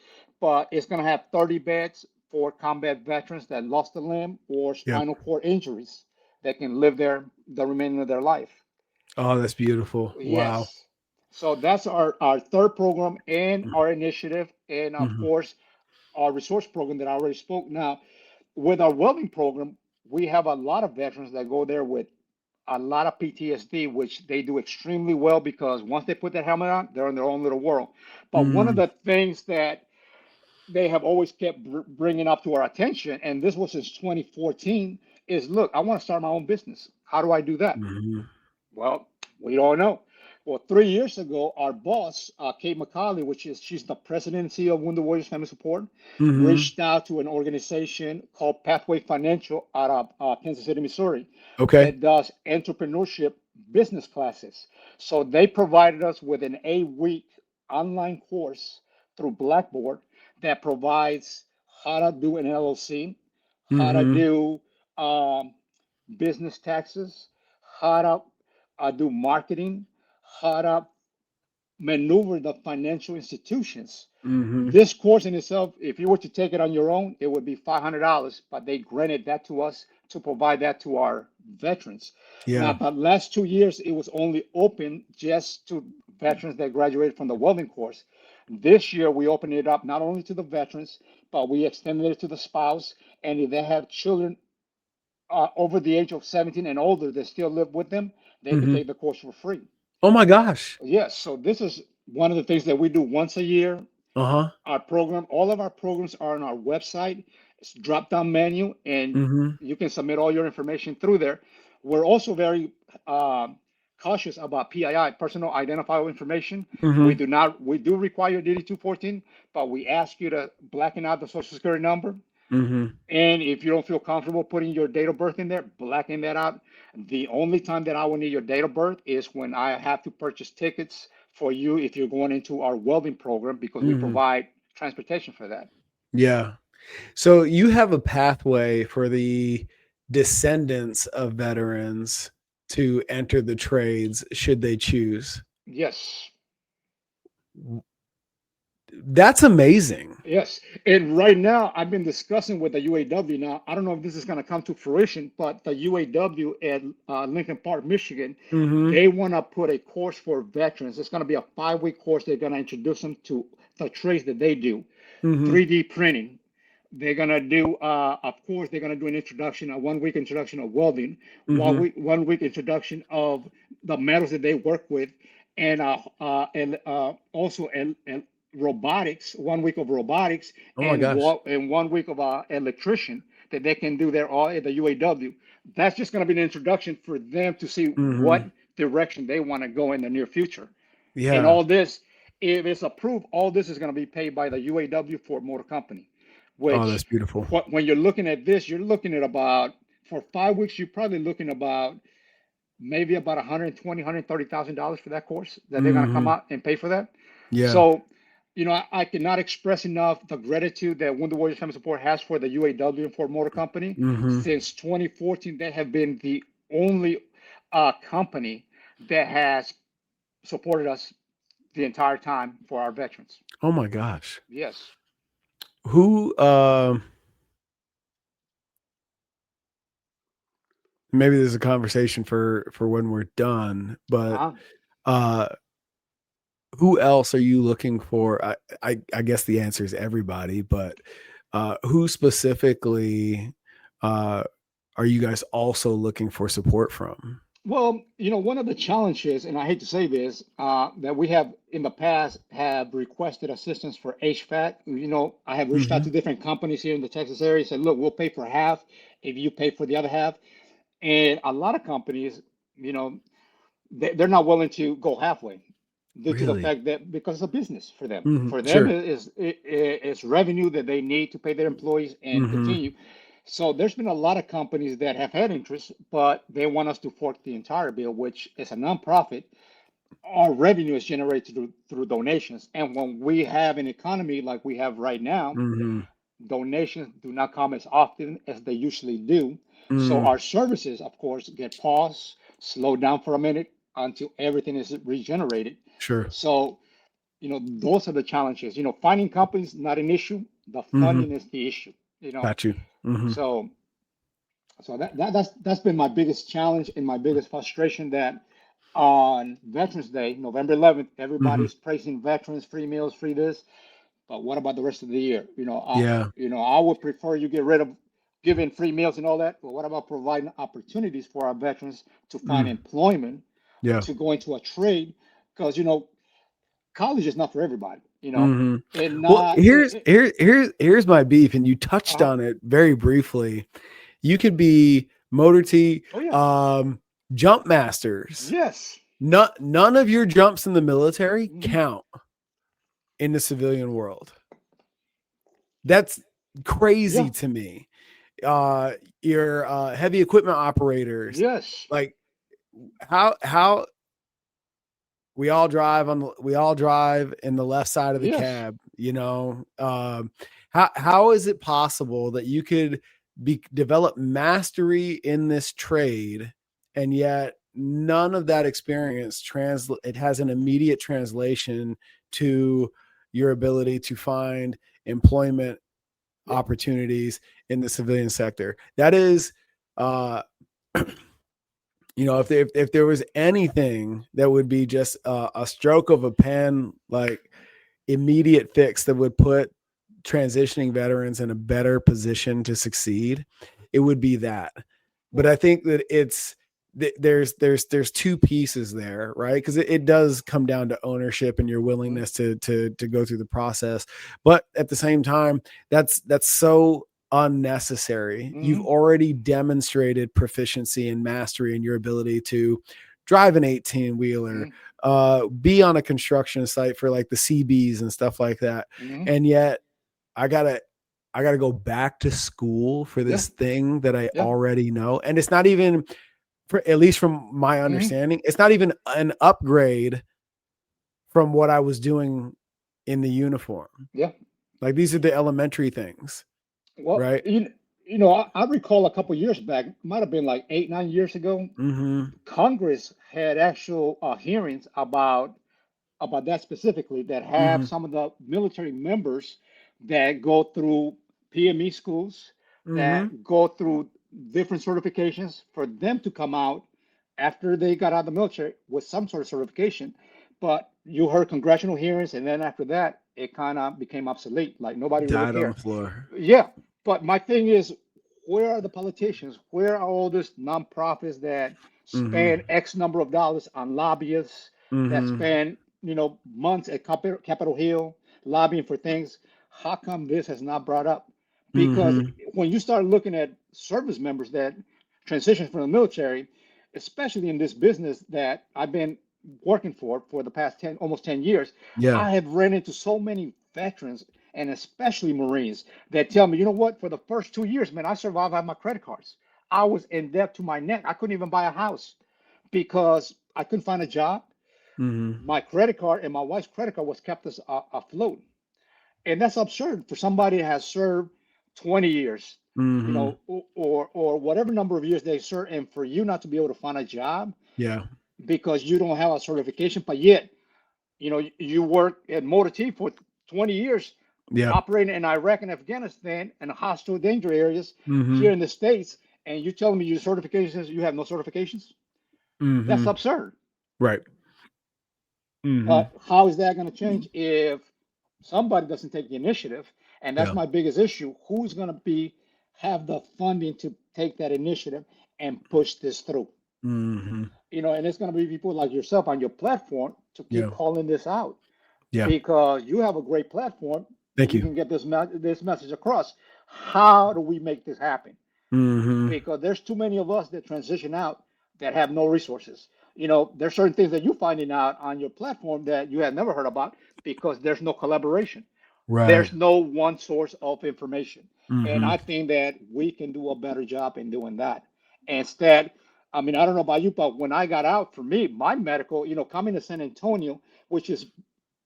but it's going to have 30 beds for combat veterans that lost a limb or Yep. spinal cord injuries that can live there the remainder of their life. Oh, that's beautiful. Wow. Yes. So that's our third program and our initiative, and of Mm-hmm. course our resource program that I already spoke. Now, with our welding program, we have a lot of veterans that go there with a lot of PTSD, which they do extremely well because once they put that helmet on, they're in their own little world. But one of Mm. the things that they have always kept bringing up to our attention, and this was since 2014, is look, I want to start my own business. How do I do that? Mm-hmm. Well, we don't know. Well, 3 years ago, our boss, Kate McCauley, she's the president and CEO of Wounded Warriors Family Support, Mm-hmm. reached out to an organization called Pathway Financial out of Kansas City, Missouri, Okay. that does entrepreneurship business classes. So they provided us with an 8-week online course through Blackboard that provides how to do an LLC, how to Mm-hmm. do um, business taxes, how to do marketing, how to maneuver the financial institutions. Mm-hmm. This course in itself, if you were to take it on your own, it would be $500, but they granted that to us to provide that to our veterans. Now, Yeah. the last 2 years, it was only open just to veterans that graduated from the welding course. This year, we opened it up not only to the veterans, but we extended it to the spouse. And if they have children over the age of 17 and older that still live with them, they could Mm-hmm. take the course for free. Oh my gosh. Yes, so this is one of the things that we do once a year. Uh-huh. Our program, all of our programs are on our website. It's a drop-down menu, and Mm-hmm. you can submit all your information through there. We're also very cautious about PII, personal identifiable information. Mm-hmm. We do require DD-214, but we ask you to blacken out the social security number. Mm-hmm. And if you don't feel comfortable putting your date of birth in there, blacken that out. The only time that I will need your date of birth is when I have to purchase tickets for you if you're going into our welding program because we Mm-hmm. provide transportation for that. Yeah. So you have a pathway for the descendants of veterans to enter the trades should they choose. Yes. That's amazing. Yes. And right now, I've been discussing with the UAW. Now, I don't know if this is going to come to fruition, but the UAW at Lincoln Park, Michigan, Mm-hmm. they want to put a course for veterans. It's going to be a 5-week course. They're going to introduce them to the trades that they do. Mm-hmm. 3D printing. They're gonna do, of course, they're gonna do an introduction, a 1 week introduction of welding, Mm-hmm. 1 week introduction of the metals that they work with, and also and robotics, 1 week of robotics, Oh my gosh. and 1 week of electrician that they can do there all at the UAW. That's just gonna be an introduction for them to see what Mm-hmm. direction they want to go in the near future. And Yeah. all this, if it's approved, all this is going to be paid by the UAW Ford Motor Company. Oh, that's which beautiful. when you're looking at this, you're looking at about, for 5 weeks, you're probably looking about maybe about 120, $130,000 for that course that they're going to come Hmm. out and pay for that. Yeah. So, I cannot express enough the gratitude that Wounded Warriors Family Support has for the UAW and Ford Motor Company. Hmm. Since 2014, they have been the only company that has supported us the entire time for our veterans. Oh my gosh. Yes. Who maybe there's a conversation for when we're done, but Uh-huh. uh who else are you looking for? I guess the answer is everybody, but who specifically uh are you guys also looking for support from? Well, one of the challenges, and I hate to say this, that we have in the past have requested assistance for HVAC. I have reached out to Hmm. different companies here in the Texas area, said, look, we'll pay for half if you pay for the other half. And a lot of companies, you know, they're not willing to go halfway due to the Really? fact that because it's a business for them. Hmm. For them, Sure. it's revenue that they need to pay their employees and Hmm. continue. So there's been a lot of companies that have had interest, but they want us to fork the entire bill, which is a nonprofit. Our revenue is generated through donations. And when we have an economy like we have right now, Hmm. donations do not come as often as they usually do. So Mm. our services, of course, get paused, slowed down for a minute until everything is regenerated. Sure. So, those are the challenges. Finding companies, not an issue. The Hmm. funding is the issue, you know. Got you. Hmm. So that's been my biggest challenge and my biggest frustration that on Veterans Day, November 11th, Hmm. everybody's praising veterans, free meals, free this. But what about the rest of the year? Yeah. I would prefer you get rid of giving free meals and all that. But what about providing opportunities for our veterans to find Mm. employment, Yeah. to go into a trade? Because college is not for everybody. Hmm. And Well, not. here's my beef, and you touched Uh, on it very briefly. You could be motor T, oh yeah. jump masters. Yes. None of your jumps in the military Hmm. count in the civilian world. That's Yeah. crazy to me. Your heavy equipment operators, Yes. like how we all drive in the left side of the Yes. cab, how is it possible that you could develop mastery in this trade, and yet none of that experience it has an immediate translation to your ability to find employment Yep. opportunities in the civilian sector? That is uh if there was anything that would be just a stroke of a pen, like immediate fix that would put transitioning veterans in a better position to succeed, it would be that. But Well. I think that there's two pieces there, right? Because it does come down to ownership and your Mhm. willingness to go through the process. But at the same time, that's so unnecessary. You've Mhm. already demonstrated proficiency and mastery in your ability to drive an 18 wheeler, Mhm. be on a construction site for like the CBs and stuff like that. Mhm. And yet I gotta go back to school for Yeah. this thing that I Yeah. already know. And it's not even, for at least from my Mhm. understanding, it's not even an upgrade from what I was doing in the uniform. Yeah. Like these are the elementary things, Well, right? I recall a couple years back, might have been like 8, 9 years ago, Mm-hmm. Congress had actual hearings about that specifically, that have Mm-hmm. some of the military members that go through PME schools, Mm-hmm. that go through different certifications for them to come out after they got out of the military with some sort of certification. But you heard congressional hearings, and then after that, it kind of became obsolete. Like nobody really Died on the cared. floor. Yeah, but my thing is, where are the politicians? Where are all these nonprofits that Mm-hmm. spend X number of dollars on lobbyists, that Mm-hmm. spend months at Capitol Hill lobbying for things? How come this has not brought up? Because Mm-hmm. when you start looking at service members that transition from the military, especially in this business that I've been working for the past 10, almost 10 years, Yeah. I have ran into so many veterans, and especially Marines that tell me, you know what, for the first 2 years, man, I survived on my credit cards. I was in debt to my neck. I couldn't even buy a house because I couldn't find a job. Mm-hmm. My credit card and my wife's credit card was kept us afloat. And that's absurd for somebody that has served 20 years, you Mm-hmm. know, or whatever number of years they serve, and for you not to be able to find a job Yeah. because you don't have a certification, but yet, you know, you work at Motor T for 20 years Yeah. operating in Iraq and Afghanistan and hostile danger areas Mm-hmm. here in the States, and you telling me your certifications, you have no certifications? That's Mm-hmm. absurd. Right. Mm-hmm. But how is that going to change if somebody doesn't take the initiative? And that's Yeah. my biggest issue. Who's going to be have the funding to take that initiative and push this through? Mm-hmm. You know, and it's going to be people like yourself on your platform to keep Yeah. calling this out Yeah. because you have a great platform and Thank you you. can get this message across. How do we make this happen? Mm-hmm. Because there's too many of us that transition out that have no resources. You know, there's certain things that you're finding out on your platform that you have never heard about because there's no collaboration. Right. There's no one source of information. And Mm-hmm. I think that we can do a better job in doing that. Instead, I mean, I don't know about you, but when I got out, for me, my medical, you know, coming to San Antonio, which is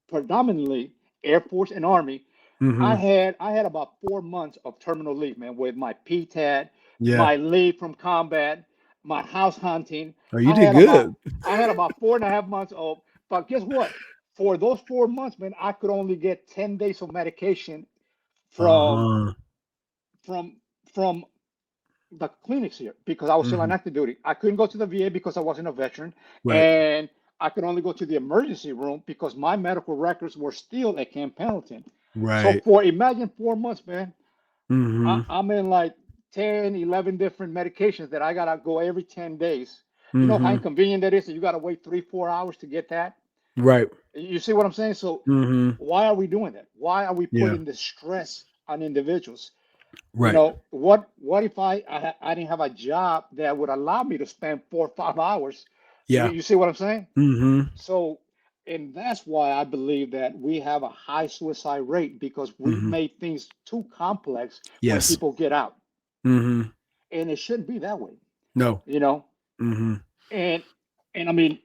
predominantly Air Force and Army, I Mm-hmm. had about 4 months of terminal leave, man, with my PTAD, Yeah. my leave from combat, my house hunting. Oh, you I did had about good. I had about 4.5 months of. But guess what? For those 4 months, man, I could only get 10 days of medication from Uh-huh. from from the clinics here because I was still on Mm-hmm. active duty. I couldn't go to the VA because I wasn't a veteran, Right. and I could only go to the emergency room because my medical records were still at Camp Pendleton. So Right. for imagine 4 months, man, Mm-hmm. I'm in like 10, 11 different medications that I gotta go every 10 days. You know how Mm-hmm. inconvenient that is that you gotta wait 3, 4 hours to get that? Right. You see what I'm saying? So Mm-hmm. why are we doing that? Why are we Yeah. putting the stress on individuals? You Right. know, what if I didn't have a job that would allow me to spend 4 or 5 hours? Yeah. You see what I'm saying? Mm-hmm. So, and that's why I believe that we have a high suicide rate because we've Mm-hmm. made things too complex when Yes. people get out, Mm-hmm. and it shouldn't be that way, No. you know. Mm-hmm. And and I mean,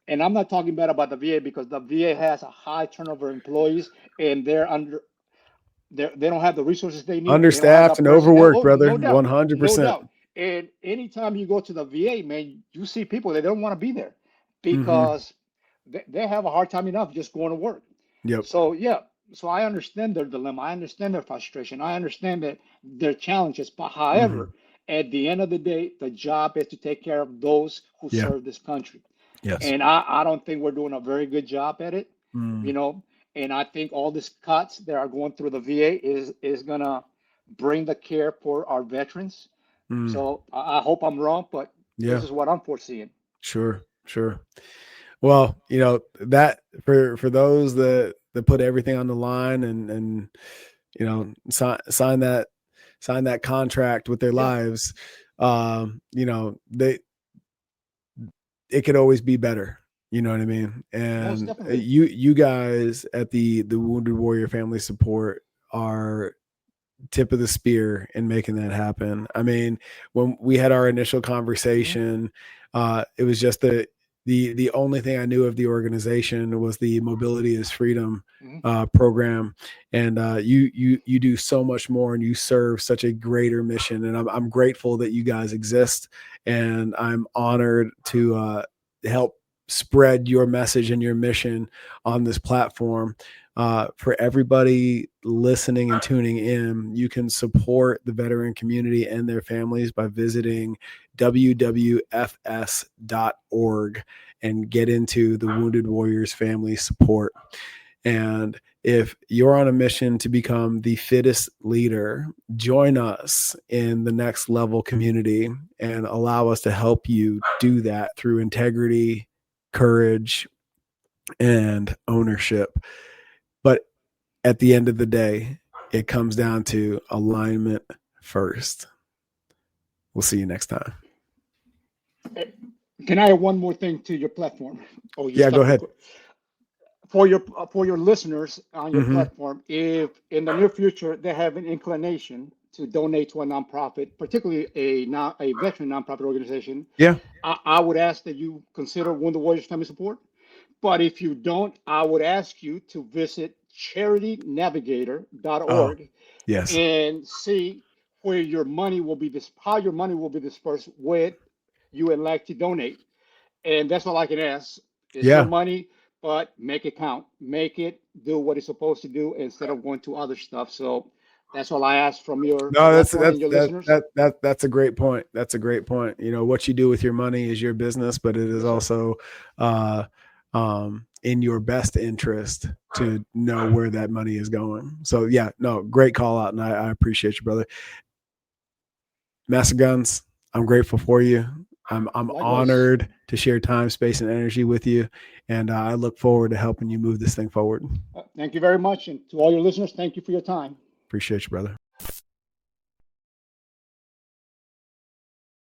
and I'm not talking bad about the VA because the VA has a high turnover of employees, and they don't have the resources they need. They don't have the Understaffed and personnel. overworked, Oh, brother. no doubt, no 100%. doubt. And anytime you go to the VA, man, you see people that don't want to be there Mm-hmm. because they have a hard time enough just going to work. Yep. So yeah, so I understand their dilemma. I understand their frustration. I understand that their challenges. But Mm-hmm. however, at the end of the day, the job is to take care of those who Yeah. serve this country. Yes. And I don't think we're doing a very good job at it, you Mm. know. And I think all these cuts that are going through the VA is gonna bring the care for our veterans. Mm. So I hope I'm wrong, but this Yeah. is what I'm foreseeing. Sure. Sure. Well, that for those that put everything on the line and sign that contract with their Yeah, lives, they it could always be better. You know what I mean? most And definitely. you guys at the Wounded Warrior Family Support are tip of the spear in making that happen. I mean, when we had our initial Hmm. conversation, it was just the only thing I knew of the organization was the Mobility is Freedom Hmm. program, and you do so much more, and you serve such a greater mission, and I'm grateful that you guys exist, and I'm honored to help spread your message and your mission on this platform. For everybody listening and tuning in, you can support the veteran community and their families by visiting wwfs.org and get into the Wounded Warriors Family Support. And if you're on a mission to become the fittest leader, join us in the next level community and allow us to help you do that through integrity, courage, and ownership. But at the end of the day, it comes down to alignment first. We'll see you next time. Can I add one more thing to your platform? Oh, you Yeah, go stuck ahead. with. for your listeners on your Mm-hmm. platform, if in the near future they have an inclination to donate to a nonprofit, particularly a veteran nonprofit organization, Yeah. I would ask that you consider Wounded Warriors Family Support. But if you don't, I would ask you to visit Oh, charitynavigator.org yes. and see where your money will be how your money will be dispersed when you elect to donate. And that's all I can ask. It's your Yeah. money, but make it count. Make it do what it's supposed to do instead of going to other stuff. So that's all I ask from your No, platform and your listeners. that's a great point. That's a great point. You know, what you do with your money is your business, but it is Yes, sir. also uh in your best interest to know where that money is going. So yeah, no, great call out, and I appreciate you, brother. Master Guns, I'm grateful for you. I'm Likewise. honored to share time, space, and energy with you, and I look forward to helping you move this thing forward. Thank you very much. And to all your listeners, thank you for your time. Appreciate you, brother.